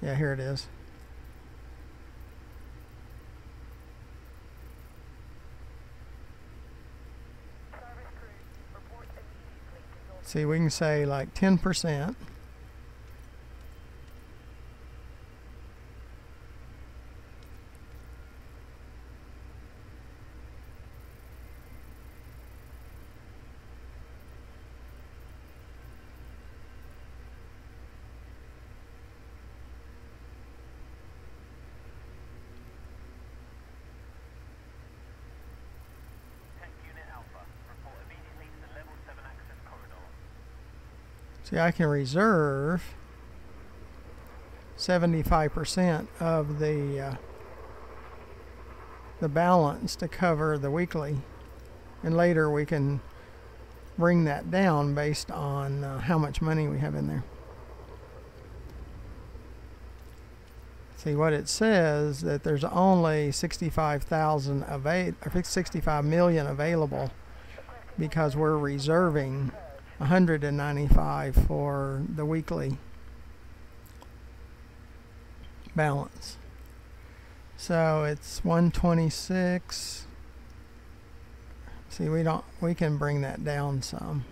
Yeah, here it is. See, we can say like 10%. See, I can reserve 75% of the balance to cover the weekly, and later we can bring that down based on how much money we have in there. See, what it says that there's only 65,000 or 65 million available because we're reserving 195 for the weekly balance. So it's 126. See, we can bring that down some.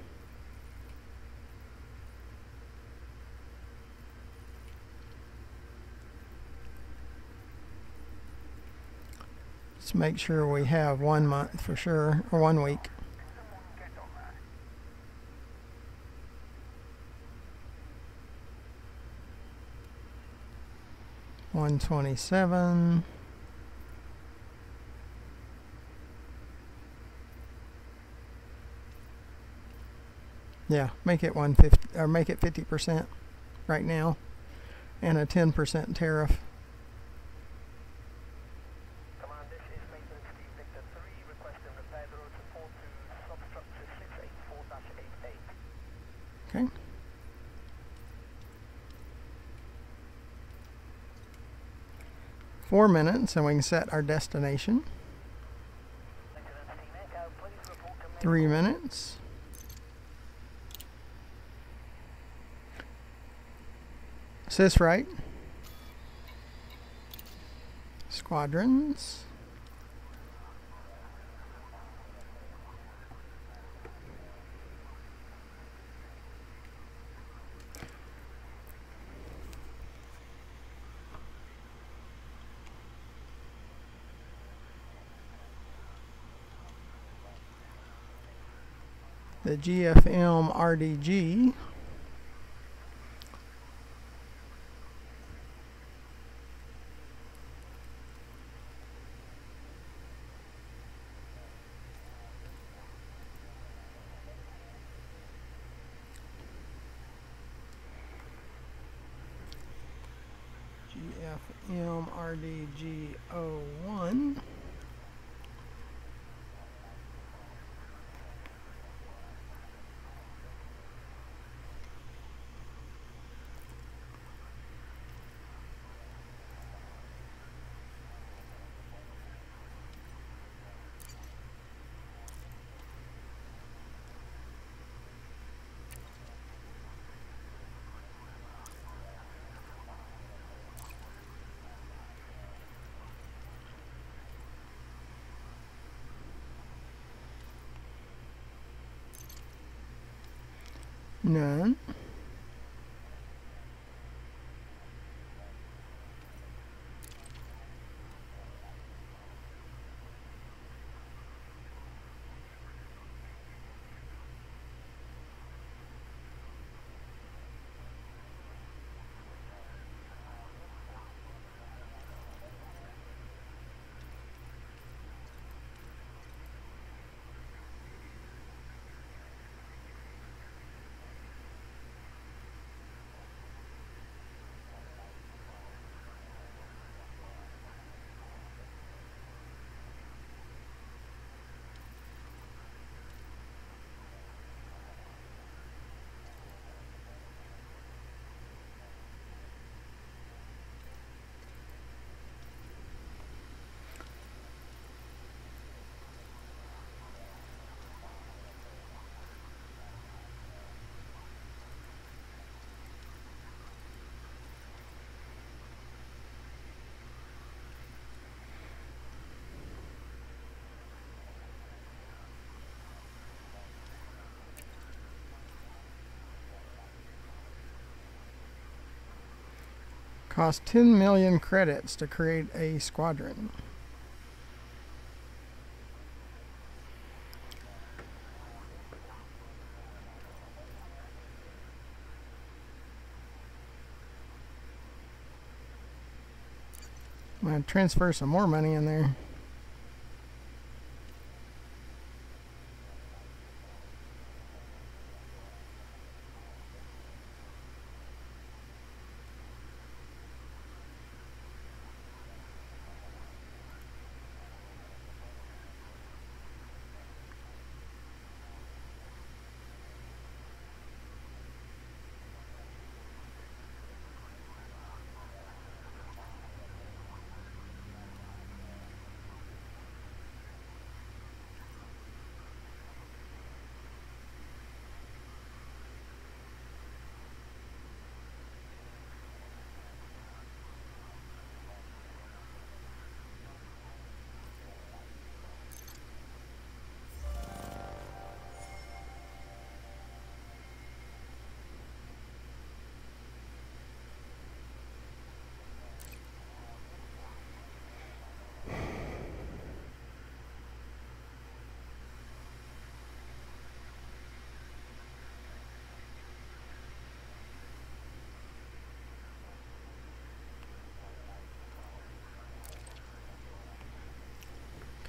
Let's make sure we have 1 month for sure, or 1 week. $127. Yeah, make it 150, or make it 50% right now, and a 10% tariff. Command, this is Maintenance Team Victor 3, requesting repair road support to substructure 684-88. Okay. 4 minutes and we can set our destination. 3 minutes. Assist right. Squadrons. The GFM RDG. GFM RDG01. None. Cost 10 million credits to create a squadron. I'm going to transfer some more money in there.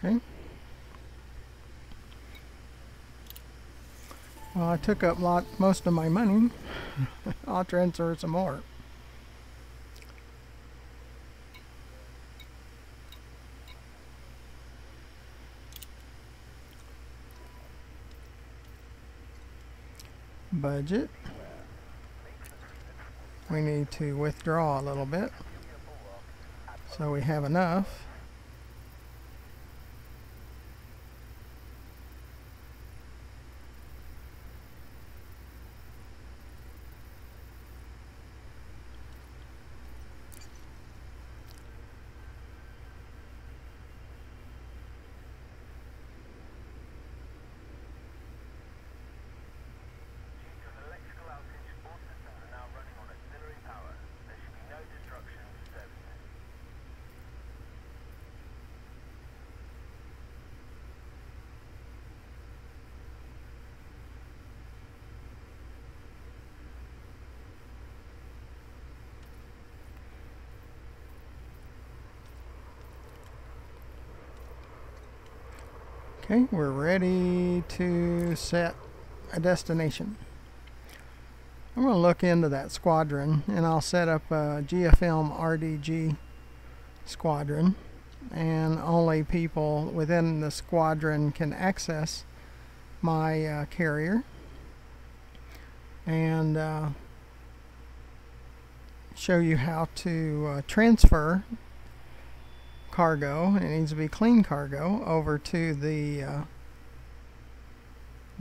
Okay. Well, I took up most of my money. I'll transfer some more. Budget. We need to withdraw a little bit. So we have enough. Okay, we're ready to set a destination. I'm going to look into that squadron, and I'll set up a GFM RDG squadron, and only people within the squadron can access my carrier, and show you how to transfer cargo, and it needs to be clean cargo, over to the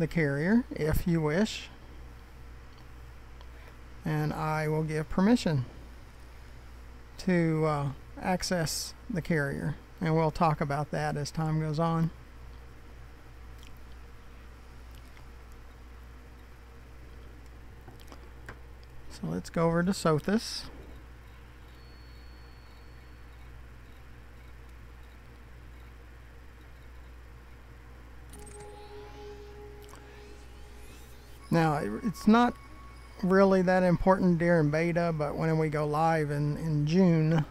carrier if you wish, and I will give permission to access the carrier, and we'll talk about that as time goes on. So let's go over to Sothis. Now, it's not really that important during beta, but when we go live in June,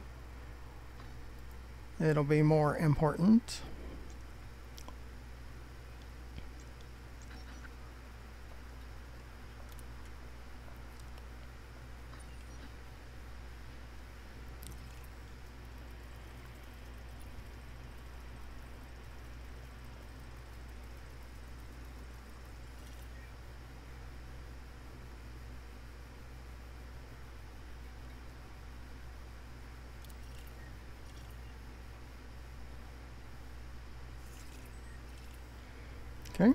it'll be more important. Okay,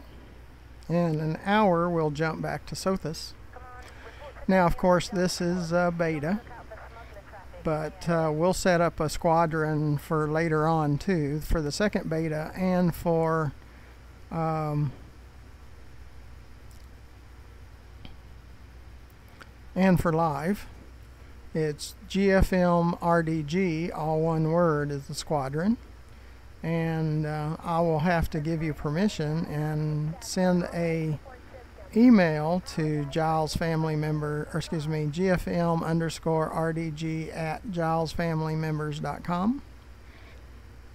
and in an hour we'll jump back to Sothis. Now, of course, this is beta, but we'll set up a squadron for later on too, for the second beta and for live. It's GFM RDG, all one word, is the squadron. And I will have to give you permission and send a email to Giles family member, or excuse me, GFM_RDG@gilesfamilymembers.com,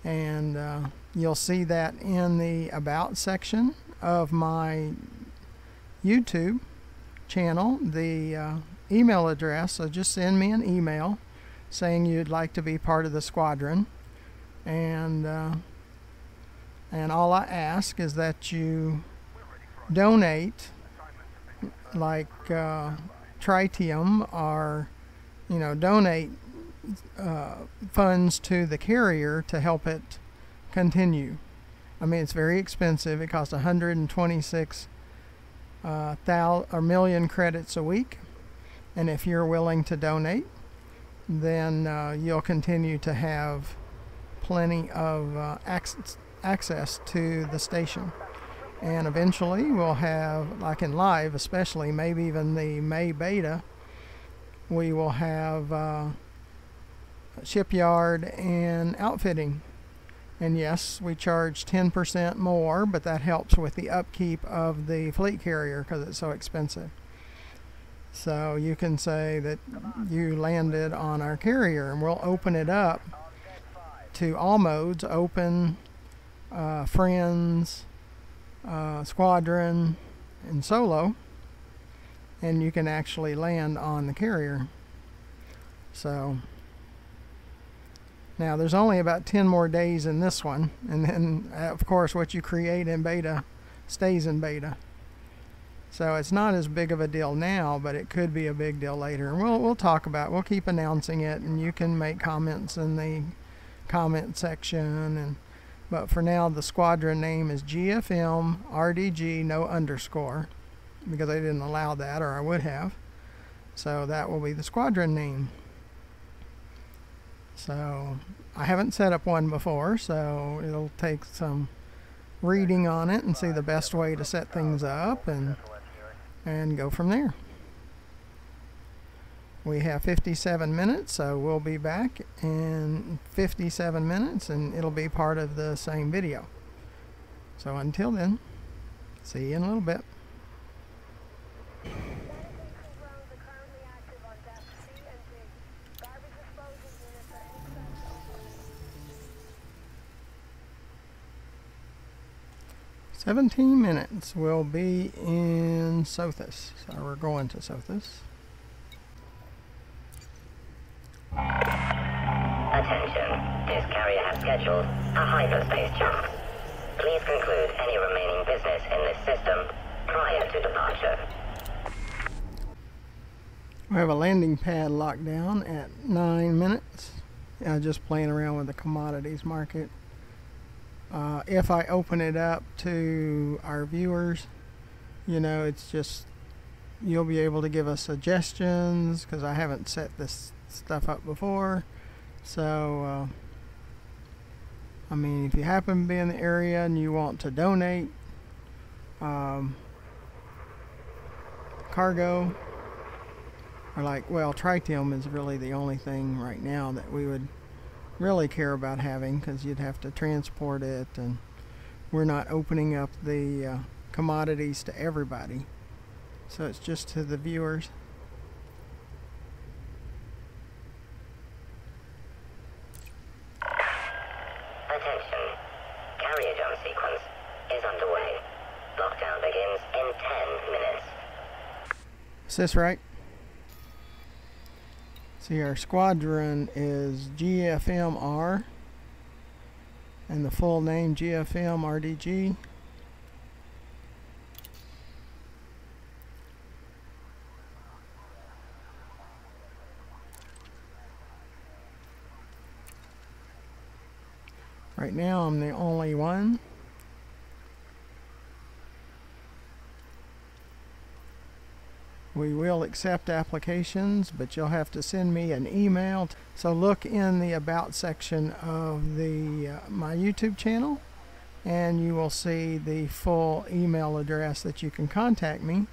and you'll see that in the About section of my YouTube channel, the email address. So just send me an email saying you'd like to be part of the squadron. And all I ask is that you donate, like tritium, or donate funds to the carrier to help it continue. I mean, it's very expensive. It costs 126 million credits a week, and if you're willing to donate, then you'll continue to have plenty of access to the station, and eventually we'll have, like in live especially, maybe even the May beta, we will have shipyard and outfitting. And yes, we charge 10% more, but that helps with the upkeep of the fleet carrier because it's so expensive. So you can say that you landed on our carrier, and we'll open it up to all modes: open, friends, squadron, and solo, and you can actually land on the carrier. So now there's only about 10 more days in this one, and then of course what you create in beta stays in beta. So it's not as big of a deal now, but it could be a big deal later. And we'll talk about it. We'll keep announcing it, and you can make comments in the comment section. But for now, the squadron name is GFM RDG, no underscore, because they didn't allow that, or I would have. So that will be the squadron name. So I haven't set up one before, so it'll take some reading on it and see the best way to set things up, and go from there. We have 57 minutes, so we'll be back in 57 minutes, and it'll be part of the same video. So until then, see you in a little bit. 17 minutes. We'll be in Sothis. So we're going to Sothis. Attention. This carrier has scheduled a hyperspace jump. Please conclude any remaining business in this system prior to departure. We have a landing pad locked down at 9 minutes. Just playing around with the commodities market. If I open it up to our viewers, you know, it's just, you'll be able to give us suggestions, because I haven't set this stuff up before. So I mean, if you happen to be in the area and you want to donate cargo, or like, well, tritium is really the only thing right now that we would really care about having, because you'd have to transport it, and we're not opening up the commodities to everybody, so it's just to the viewers. Attention. Carrier jump sequence is underway. Lockdown begins in 10 minutes. Is this right? See, our squadron is GFMR, and the full name GFM RDG. Right now I'm the only one. We will accept applications, but you'll have to send me an email. So look in the About section of the my YouTube channel, and you will see the full email address that you can contact me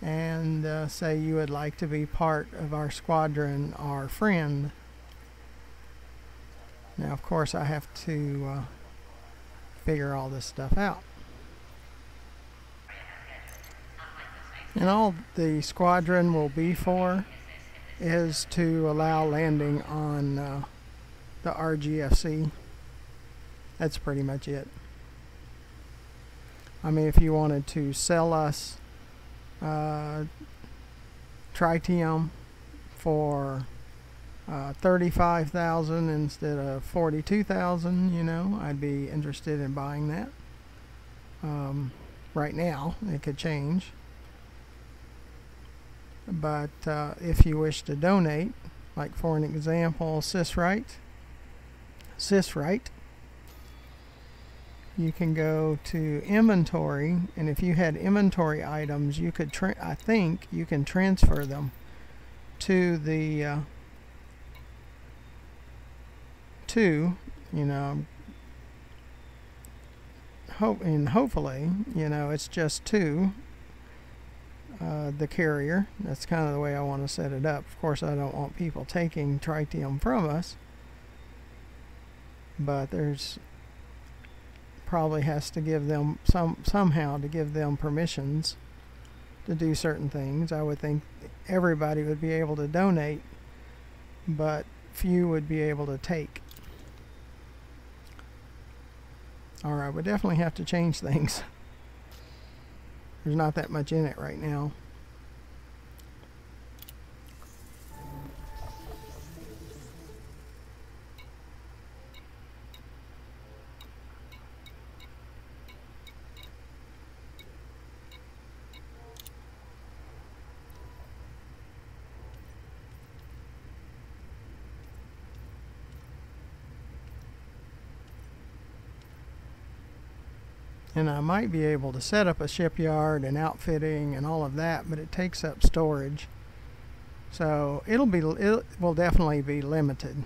and say you would like to be part of our squadron, our friend. Now, of course, I have to figure all this stuff out. And all the squadron will be for is to allow landing on the RGFC. That's pretty much it. I mean, if you wanted to sell us tritium for 35,000 instead of 42,000, you know, I'd be interested in buying that. Right now, it could change. But if you wish to donate, like for an example, Sysrite, you can go to inventory, and if you had inventory items, you could I think you can transfer them to the you know, hopefully, you know, it's just to the carrier. That's kind of the way I want to set it up. Of course, I don't want people taking tritium from us, but there's probably has to give them somehow to give them permissions to do certain things. I would think everybody would be able to donate, but few would be able to take. Alright, we definitely have to change things. There's not that much in it right now. And I might be able to set up a shipyard and outfitting and all of that, but it takes up storage. So it will definitely be limited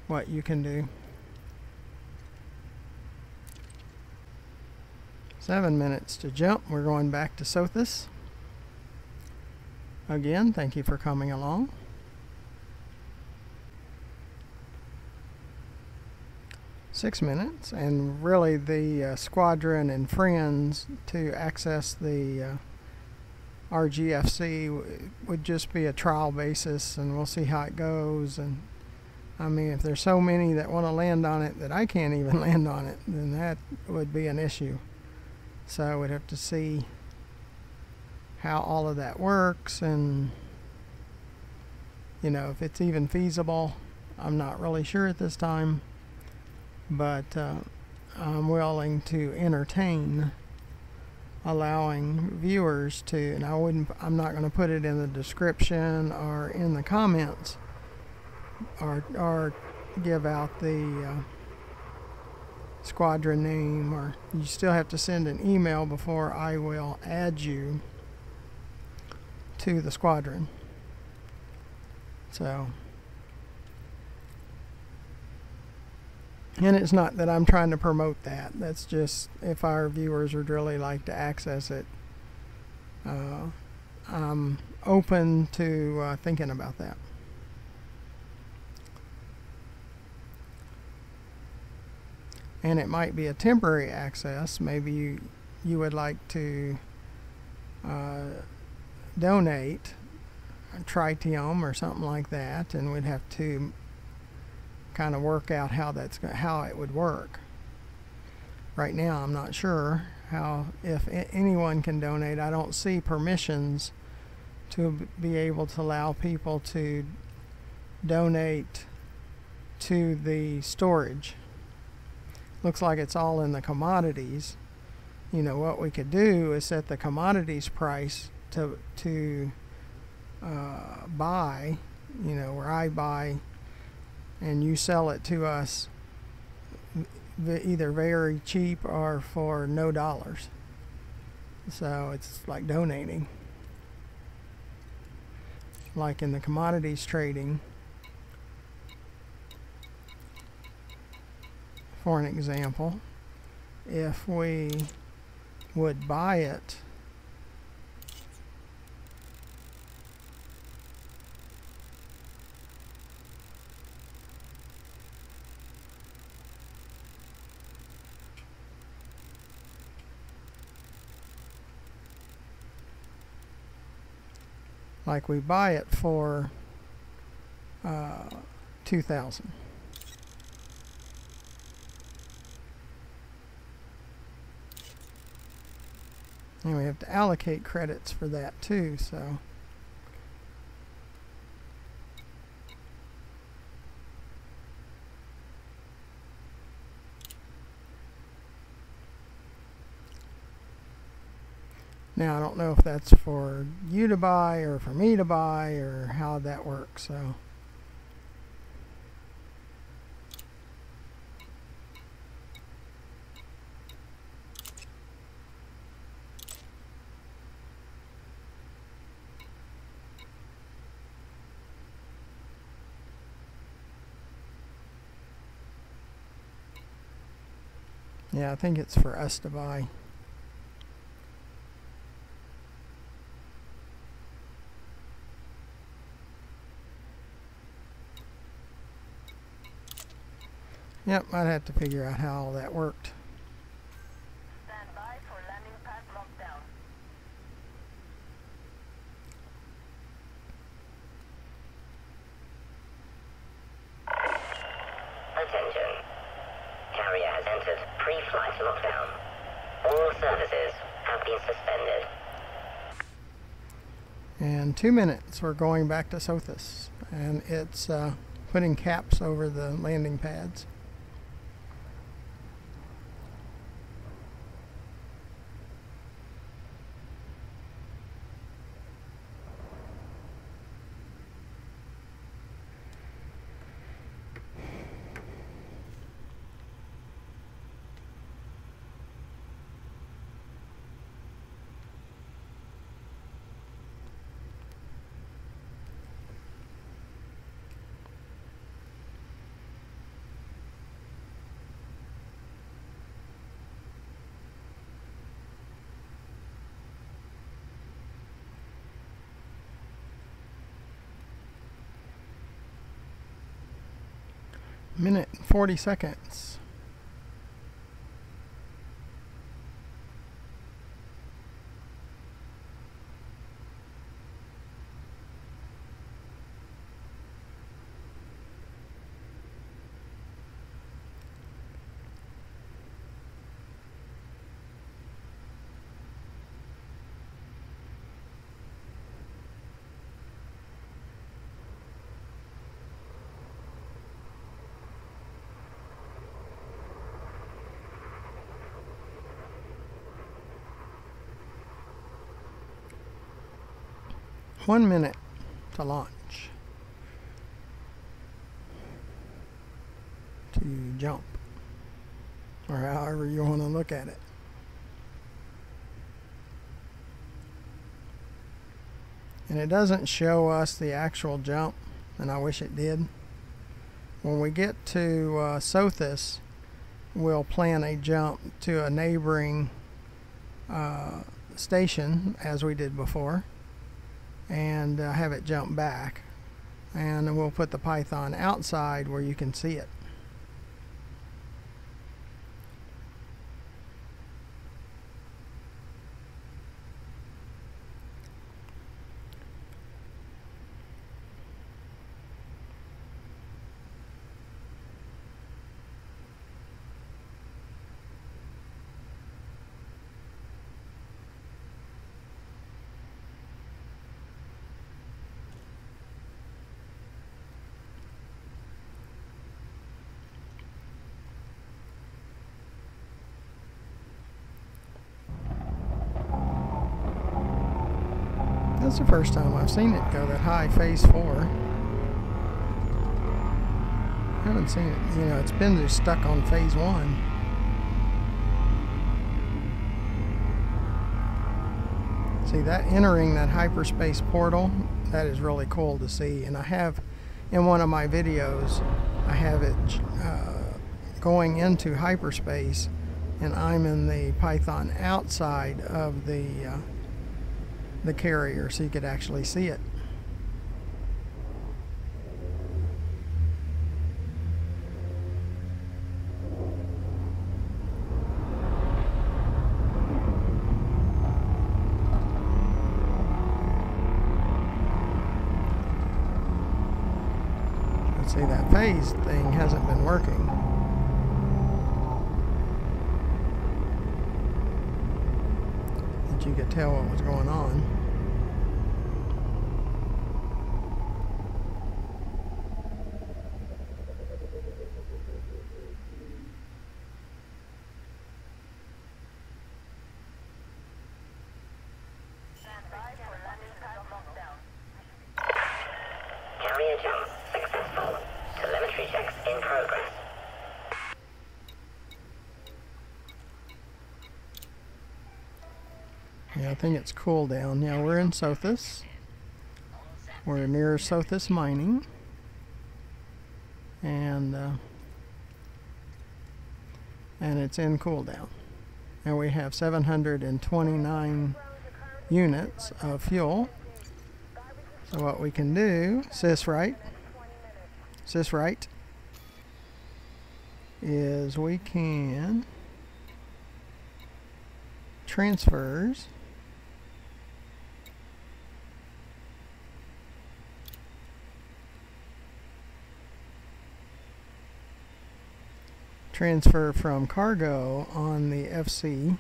what you can do. 7 minutes to jump. We're going back to Sothis. Again, thank you for coming along. 6 minutes, and really the squadron and friends to access the RGFC would just be a trial basis, and we'll see how it goes. And I mean, if there's so many that want to land on it that I can't even land on it, then that would be an issue. So we'd have to see how all of that works, and you know, if it's even feasible. I'm not really sure at this time, but I'm willing to entertain allowing viewers to, and I'm not going to put it in the description or in the comments or give out the squadron name, or you still have to send an email before I will add you to the squadron. So, and it's not that I'm trying to promote that. That's just if our viewers would really like to access it. I'm open to thinking about that. And it might be a temporary access. Maybe you would like to donate a tritium or something like that, and we'd have to kind of work out how it would work. Right now, I'm not sure if anyone can donate. I don't see permissions to be able to allow people to donate to the storage. Looks like it's all in the commodities. You know, what we could do is set the commodities price to buy, you know, where I buy and you sell it to us either very cheap or for no dollars. So it's like donating. Like in the commodities trading, for an example, if we would buy it like we buy it for 2,000. And we have to allocate credits for that too, so now I don't know if that's for you to buy or for me to buy or how that works, so yeah, I think it's for us to buy. Yep, I'd have to figure out how all that worked. Stand by for landing pad lockdown. Attention. Carrier has entered pre-flight lockdown. All services have been suspended. And 2 minutes, we're going back to Sothis, and it's putting caps over the landing pads. Minute and 40 seconds. One minute to launch, to jump, or however you want to look at it. And it doesn't show us the actual jump, and I wish it did. When we get to Sothis, we'll plan a jump to a neighboring station, as we did before, and have it jump back, and then we'll put the Python outside where you can see it. That's the first time I've seen it go that high, phase 4. I haven't seen it, you know, it's been just stuck on phase 1. See, that entering that hyperspace portal, that is really cool to see. And I have, in one of my videos, I have it going into hyperspace, and I'm in the Python outside of the carrier, so you could actually see it. Let's see, that phase thing hasn't been working. But you could tell what was going on. Carrier jump successful. Telemetry checks in progress. Yeah, I think it's cool down. Now we're in Sothis. We're near Sothis mining. And it's in cool down. And we have 729 units of fuel. So what we can do, syswrite, is we can transfers transfer from cargo on the FC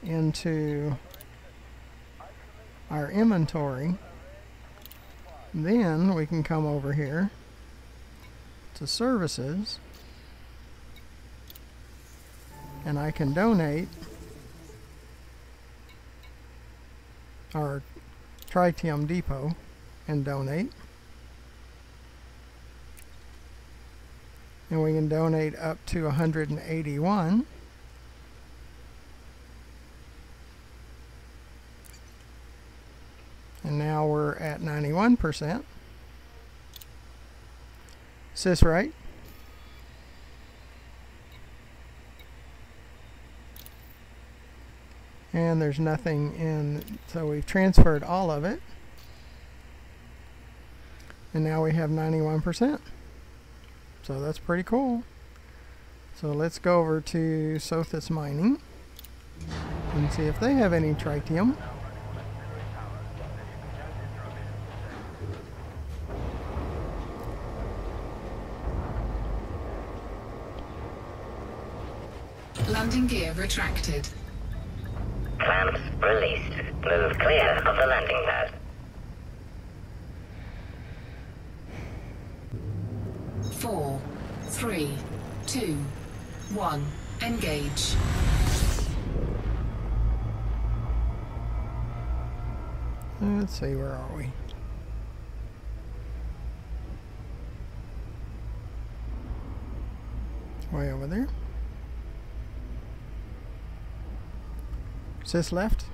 into our inventory. Then we can come over here to services, and I can donate our tritium depot and donate. And we can donate up to 181. And now we're at 91%. Syswrite. And there's nothing in, so we've transferred all of it. And now we have 91%. So that's pretty cool. So let's go over to Sothis Mining and see if they have any tritium. Landing gear retracted. Clamps released. Move clear of the landing pad. 4, 3, 2, 1. Engage. Let's see, where are we? Way over there. Sis left.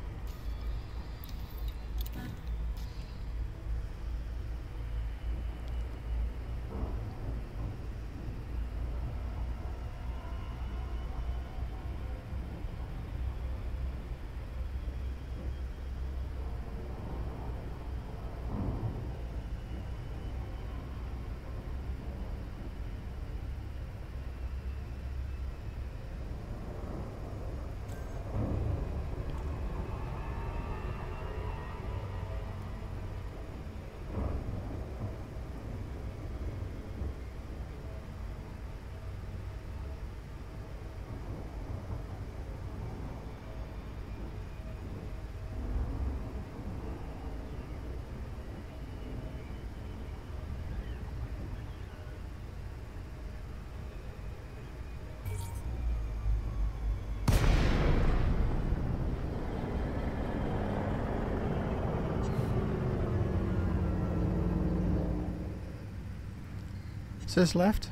Sis left.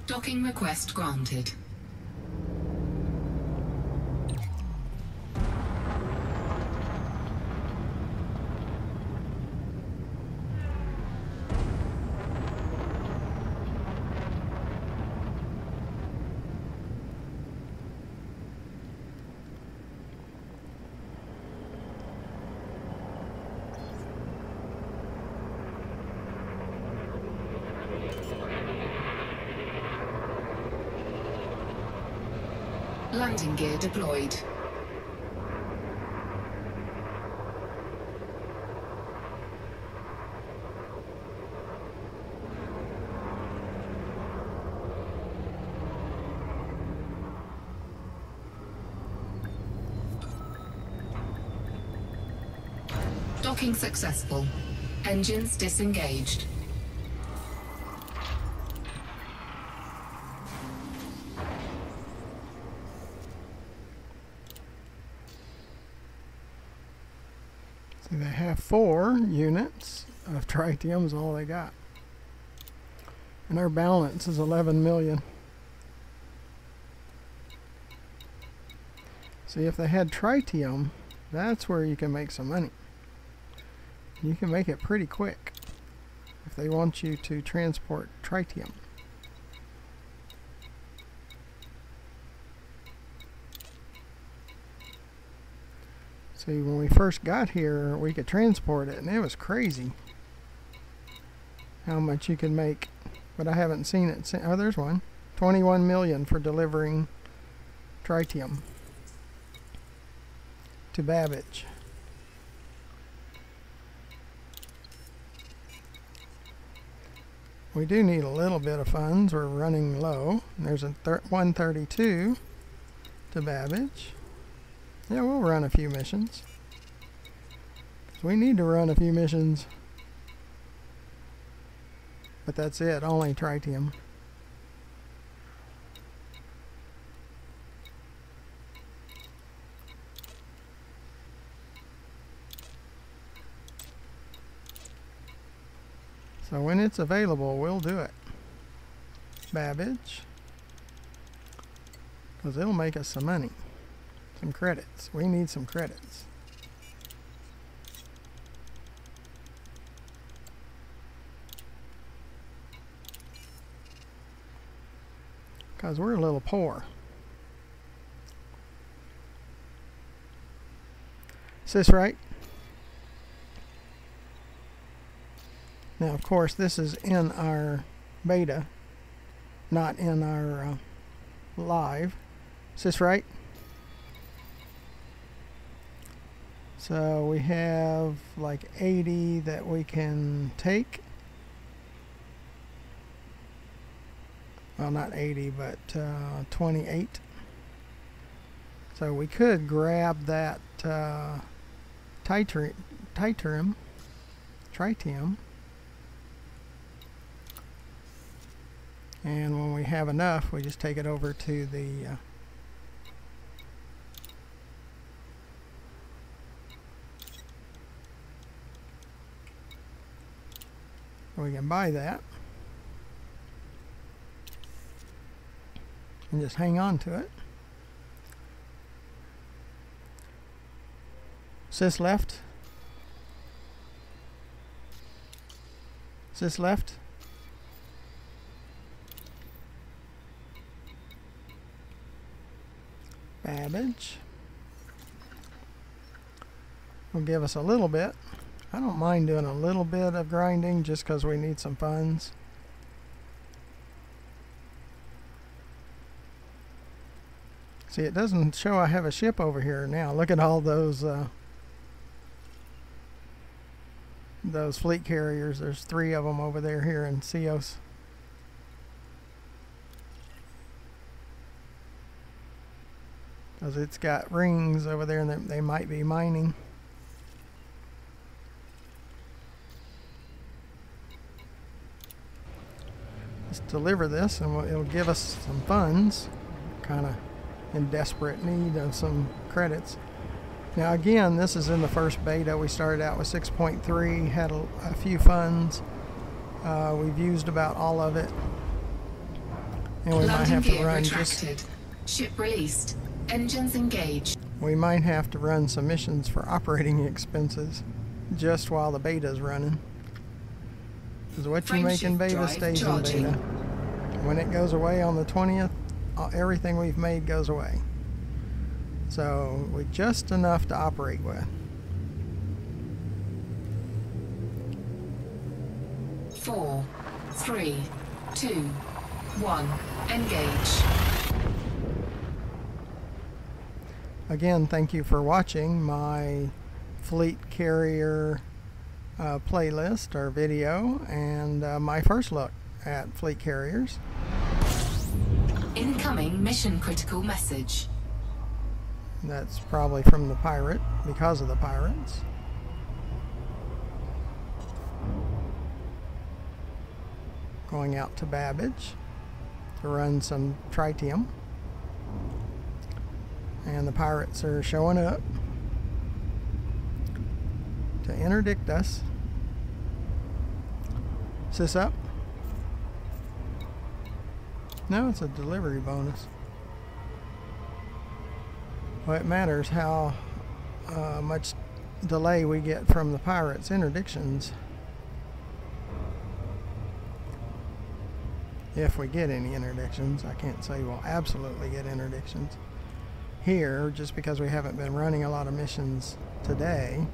Docking request granted. Landing gear deployed. Docking successful. Engines disengaged. See, they have 4 units of tritium is all they got. And our balance is 11 million. See, if they had tritium, that's where you can make some money. You can make it pretty quick if they want you to transport tritium. See, when we first got here, we could transport it, and it was crazy how much you can make. But I haven't seen it since. Oh, there's one. 21 million for delivering tritium to Babbage. We do need a little bit of funds. We're running low. There's a 132 to Babbage. Yeah, we'll run a few missions. 'Cause we need to run a few missions. But that's it, only tritium. So when it's available, we'll do it. Babbage. Because it'll make us some money. Some credits. We need some credits. Because we're a little poor. Is this right? Now, of course, this is in our beta, not in our live. Is this right? So we have like 80 that we can take. Well, not 80, but 28. So we could grab that tritium, and when we have enough, we just take it over to the we can buy that and just hang on to it. Sis left. Sis left. Babbage will give us a little bit. I don't mind doing a little bit of grinding just because we need some funds. See, it doesn't show I have a ship over here now. Look at all those fleet carriers. There's 3 of them over there here in Cios. Because it's got rings over there and they might be mining. Let's deliver this and it'll give us some funds. Kind of in desperate need of some credits. Now again, this is in the first beta. We started out with 6.3, had a few funds. We've used about all of it. And we might have to run retracted. Ship released. Engines engaged. We might have to run some missions for operating expenses just while the beta's running. Because what you make in beta stays in beta. When it goes away on the 20th, everything we've made goes away. So we're just enough to operate with. 4, 3, 2, 1. Engage. Again, thank you for watching my fleet carrier playlist or video and my first look at fleet carriers. Incoming mission critical message. That's probably from the pirate, because of the pirates. Going out to Babbage to run some tritium. And the pirates are showing up to interdict us. Is this up? No, it's a delivery bonus. Well, it matters how much delay we get from the pirates' interdictions. If we get any interdictions. I can't say we'll absolutely get interdictions here, just because we haven't been running a lot of missions today.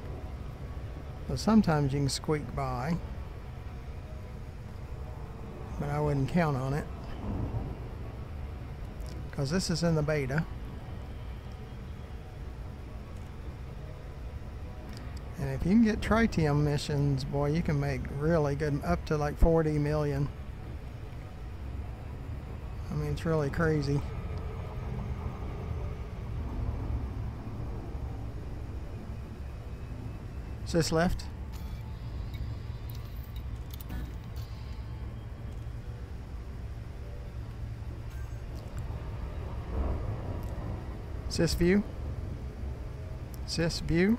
So sometimes you can squeak by, but I wouldn't count on it, because this is in the beta. And if you can get tritium missions, boy, you can make really good, up to like 40 million. I mean, it's really crazy. Is this left? Sys view? Sys view?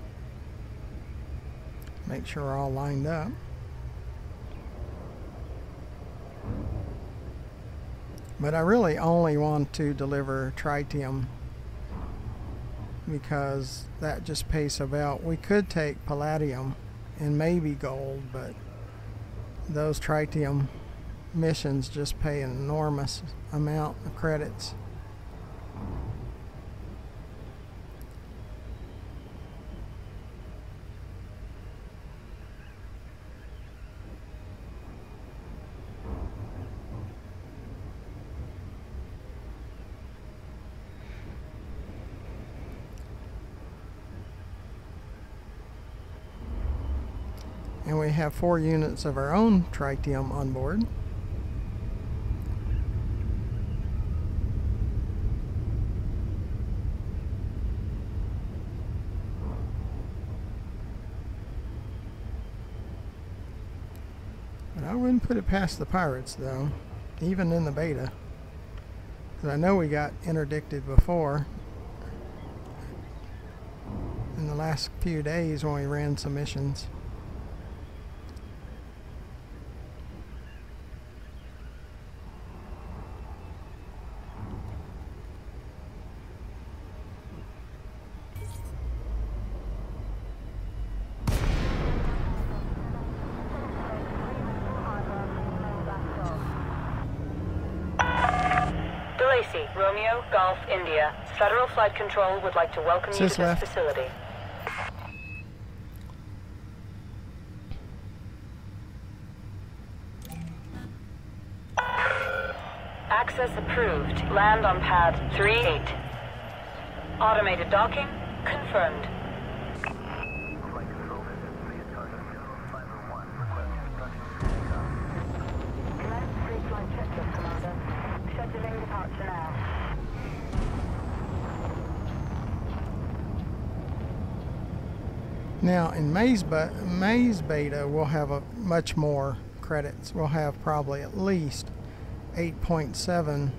Make sure we're all lined up. But I really only want to deliver tritium because that just pays about. We could take palladium and maybe gold, but those tritium missions just pay an enormous amount of credits. And we have 4 units of our own tritium on board. But I wouldn't put it past the pirates, though, even in the beta. Because I know we got interdicted before in the last few days when we ran some missions. Romeo, Golf, India. Federal Flight Control would like to welcome you to this facility. Access approved. Land on pad 38. Automated docking confirmed. Flight control, this is Sea Target 0501. Request instructions to take off. Commence pre-flight checklist, Commander. Scheduling departure now. Now in May's beta, we'll have a much more credits. We'll have probably at least 8.7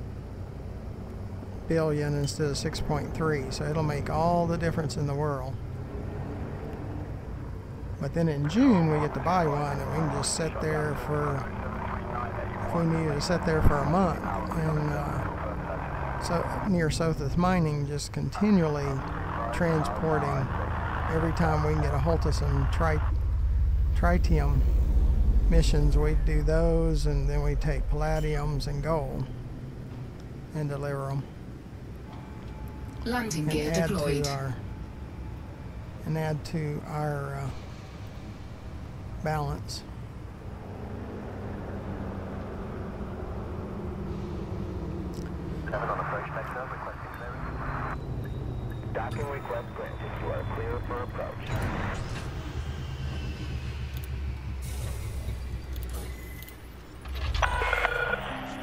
billion instead of 6.3, so it'll make all the difference in the world. But then in June we get to buy one, and we can just sit there for, if we needed to sit there for a month, and so near Sothis Mining, just continually transporting. Every time we can get a hold of some tritium missions, we do those, and then we take palladiums and gold and deliver them. Landing gear add deployed. add to our balance. Seven on approach, Bexar, requesting clearance. Docking request granted. You are clear for approach.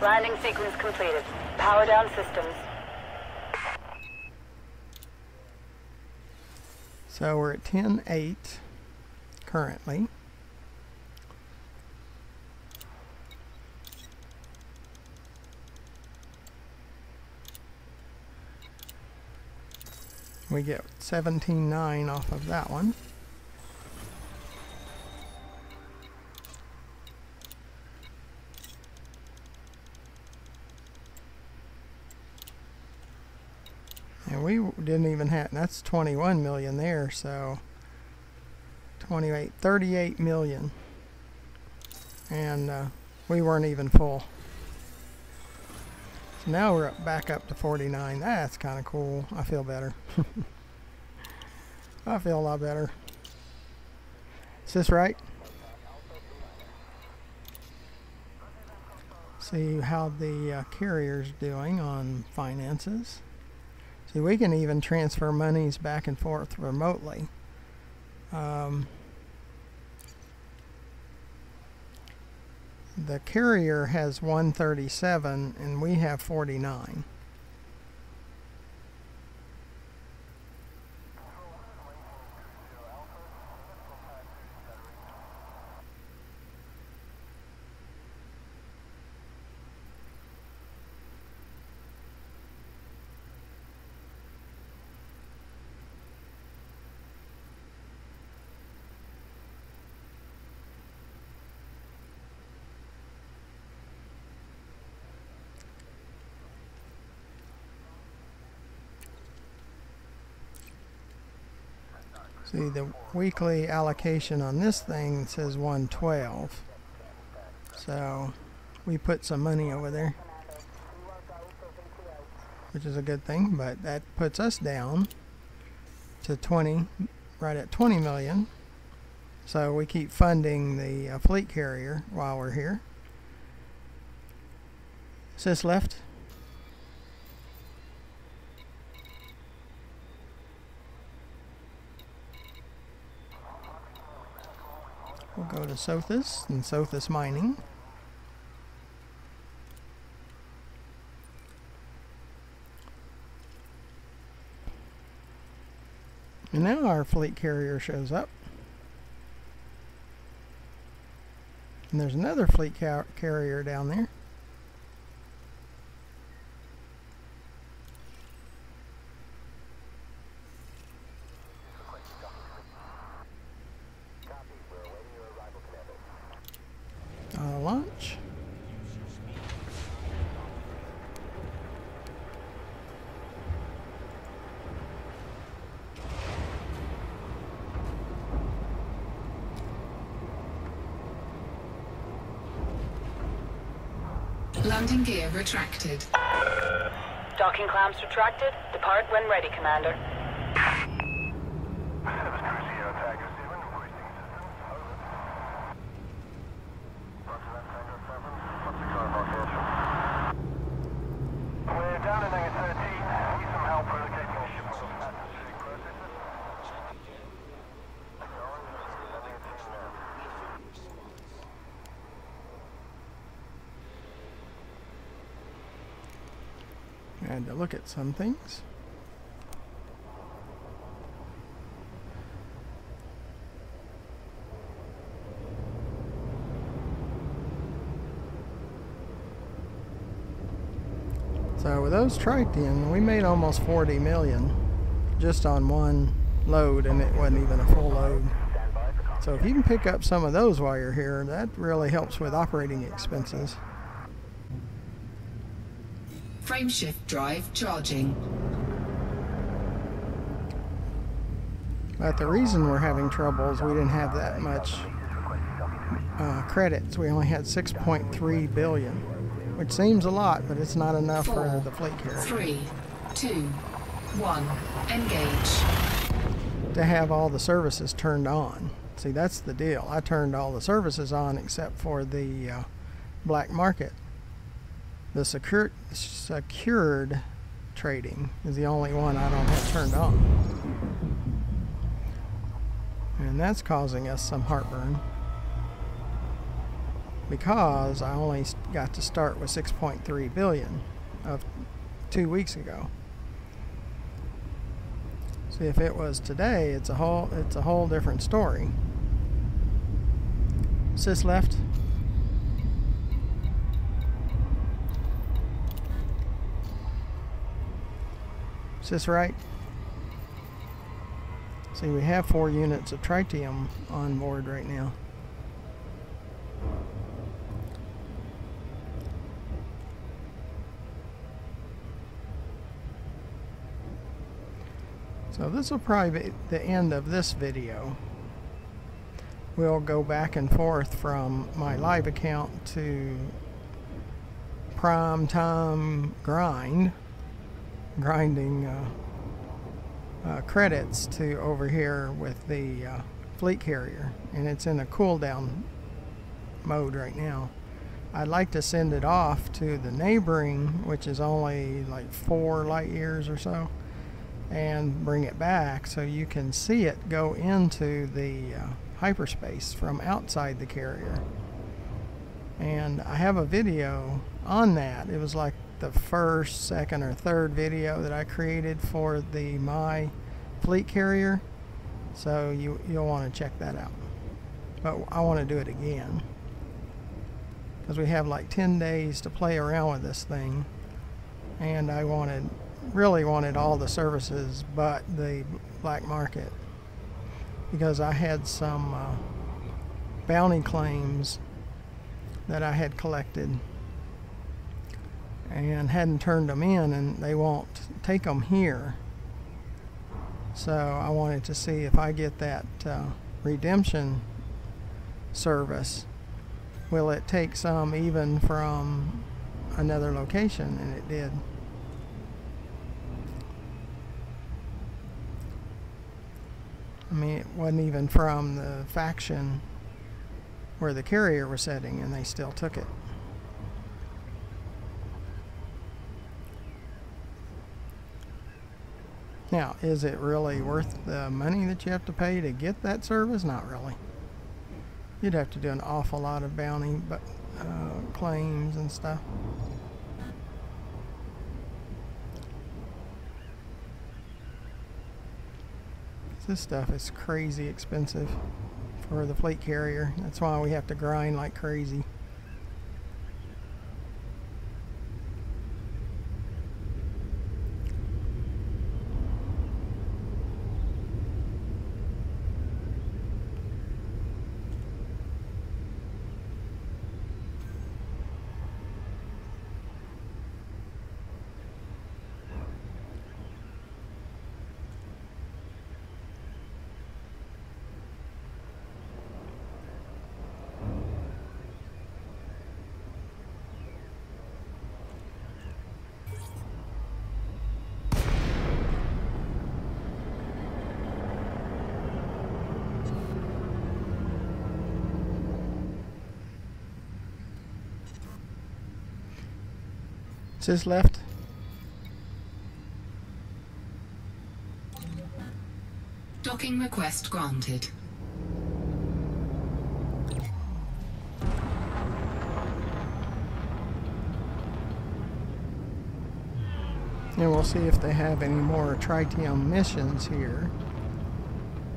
Landing sequence completed. Power down systems. So we're at 10.8 currently. We get 17.9 off of that one. And we didn't even have, that's 21 million there, so 38 million. And we weren't even full. So now we're back up to 49. That's kind of cool. I feel better. I feel a lot better. Is this right? See how the carrier's doing on finances. See, we can even transfer monies back and forth remotely. The carrier has 137 and we have 49. See, the weekly allocation on this thing says 112. So we put some money over there, which is a good thing, but that puts us down to 20, right at 20 million. So we keep funding the fleet carrier while we're here. Sis left. We'll go to Sothis and Sothis Mining. And now our fleet carrier shows up. And there's another fleet carrier down there. Launch. Landing gear retracted. Docking clamps retracted. Depart when ready, Commander. I had to look at some things. So with those Tritium, we made almost 40 million just on one load, and it wasn't even a full load. So if you can pick up some of those while you're here, that really helps with operating expenses. Frameshift drive charging. But the reason we're having trouble is we didn't have that much credits. We only had 6.3 billion, which seems a lot, but it's not enough for the fleet carrier. 3, 2, 1, engage. To have all the services turned on. See, that's the deal. I turned all the services on except for the black market. The secured trading is the only one I don't have turned on. And that's causing us some heartburn, because I only got to start with 6.3 billion of 2 weeks ago. See, if it was today, it's a whole different story. Sys left. Sys right. See, we have 4 units of Tritium on board right now. So this will probably be the end of this video. We'll go back and forth from my live account to prime time grinding credits to over here with the fleet carrier, and it's in a cool down mode right now. I'd like to send it off to the neighboring, which is only like 4 light years or so, and bring it back so you can see it go into the hyperspace from outside the carrier. And I have a video on that. It was like the first, second, or third video that I created for my fleet carrier, so you'll want to check that out. But I want to do it again because we have like 10 days to play around with this thing, and I really wanted all the services but the black market, because I had some bounty claims that I had collected and hadn't turned them in, and they won't take them here. So I wanted to see if I get that redemption service, will it take some even from another location, and it did. I mean, it wasn't even from the faction where the carrier was setting, and they still took it. Now, is it really worth the money that you have to pay to get that service? Not really. You'd have to do an awful lot of bounty, but claims and stuff. This stuff is crazy expensive for the fleet carrier. That's why we have to grind like crazy. Sis left. Docking request granted. And we'll see if they have any more tritium missions here.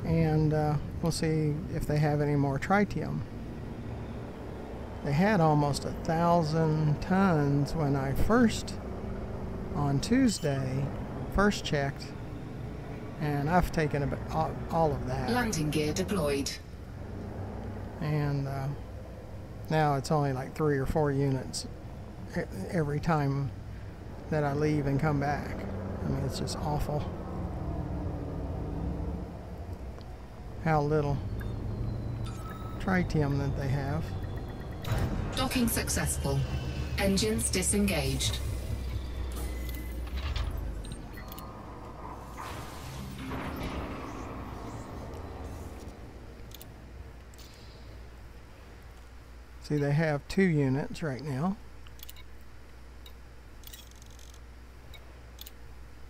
And we'll see if they have any more tritium. They had almost 1,000 tons when I first, on Tuesday, first checked. And I've taken all of that. Landing gear deployed. And now it's only like 3 or 4 units every time that I leave and come back. I mean, it's just awful how little tritium that they have. Docking successful. Engines disengaged. See, they have 2 units right now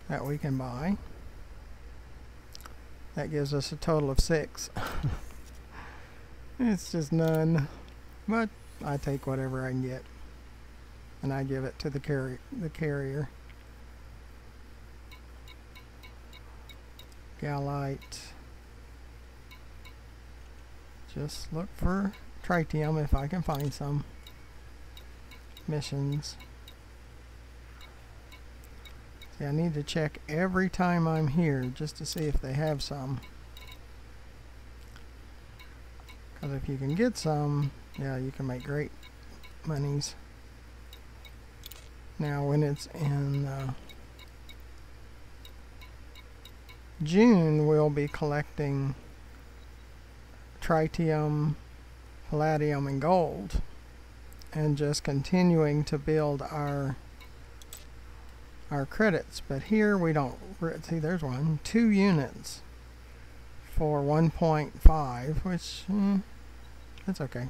that we can buy. That gives us a total of 6. It's just none, but I take whatever I can get, and I give it to the carrier. Galite. Just look for tritium if I can find some missions. See, I need to check every time I'm here just to see if they have some. Because if you can get some, yeah, you can make great monies. Now, when it's in June, we'll be collecting tritium, palladium, and gold, and just continuing to build our credits. But here we don't see. There's 2 units for 1.5, which that's okay.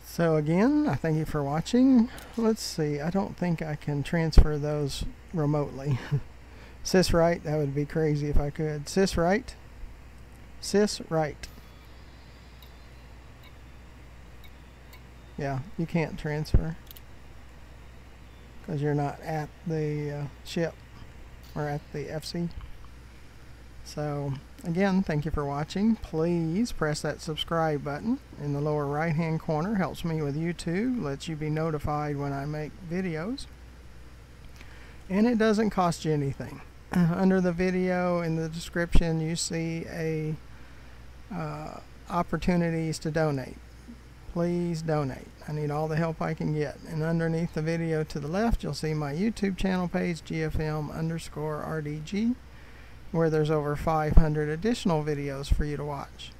So again, I thank you for watching. Let's see, I don't think I can transfer those remotely. Sis right, that would be crazy if I could. Sis right. Sis right. Yeah, you can't transfer because you're not at the ship or at the FC. So again, thank you for watching. Please press that subscribe button in the lower right hand corner. Helps me with YouTube, lets you be notified when I make videos, and it doesn't cost you anything. Under the video in the description you see a opportunities to donate. Please donate. I need all the help I can get. And underneath the video to the left you'll see my YouTube channel page, GFM_RDG, where there's over 500 additional videos for you to watch.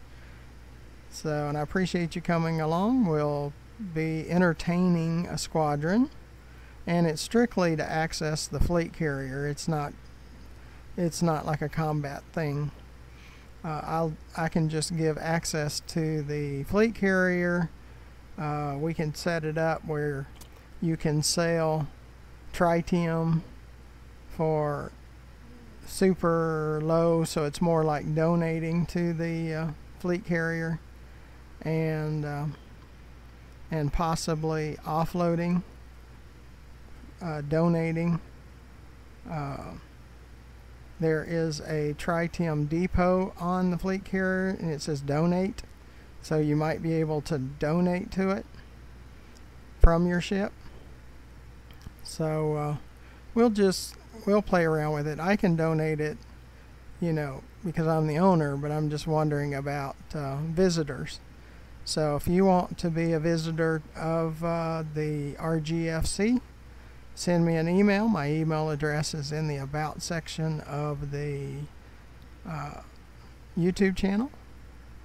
So, and I appreciate you coming along. We'll be entertaining a squadron, and it's strictly to access the fleet carrier. It's not like a combat thing. I can just give access to the fleet carrier. We can set it up where you can sell tritium for super low, so it's more like donating to the fleet carrier, and possibly offloading, donating. There is a tritium depot on the fleet carrier, and it says donate, so you might be able to donate to it from your ship. So we'll play around with it. I can donate it, because I'm the owner, but I'm just wondering about visitors. So if you want to be a visitor of the RGFC, send me an email. My email address is in the About section of the YouTube channel,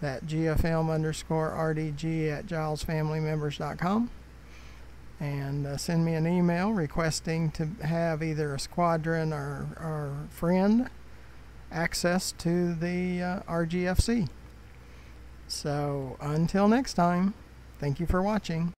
that GFM_RDG@GilesFamilyMembers.com. And send me an email requesting to have either a squadron or friend access to the RGFC. So until next time, thank you for watching.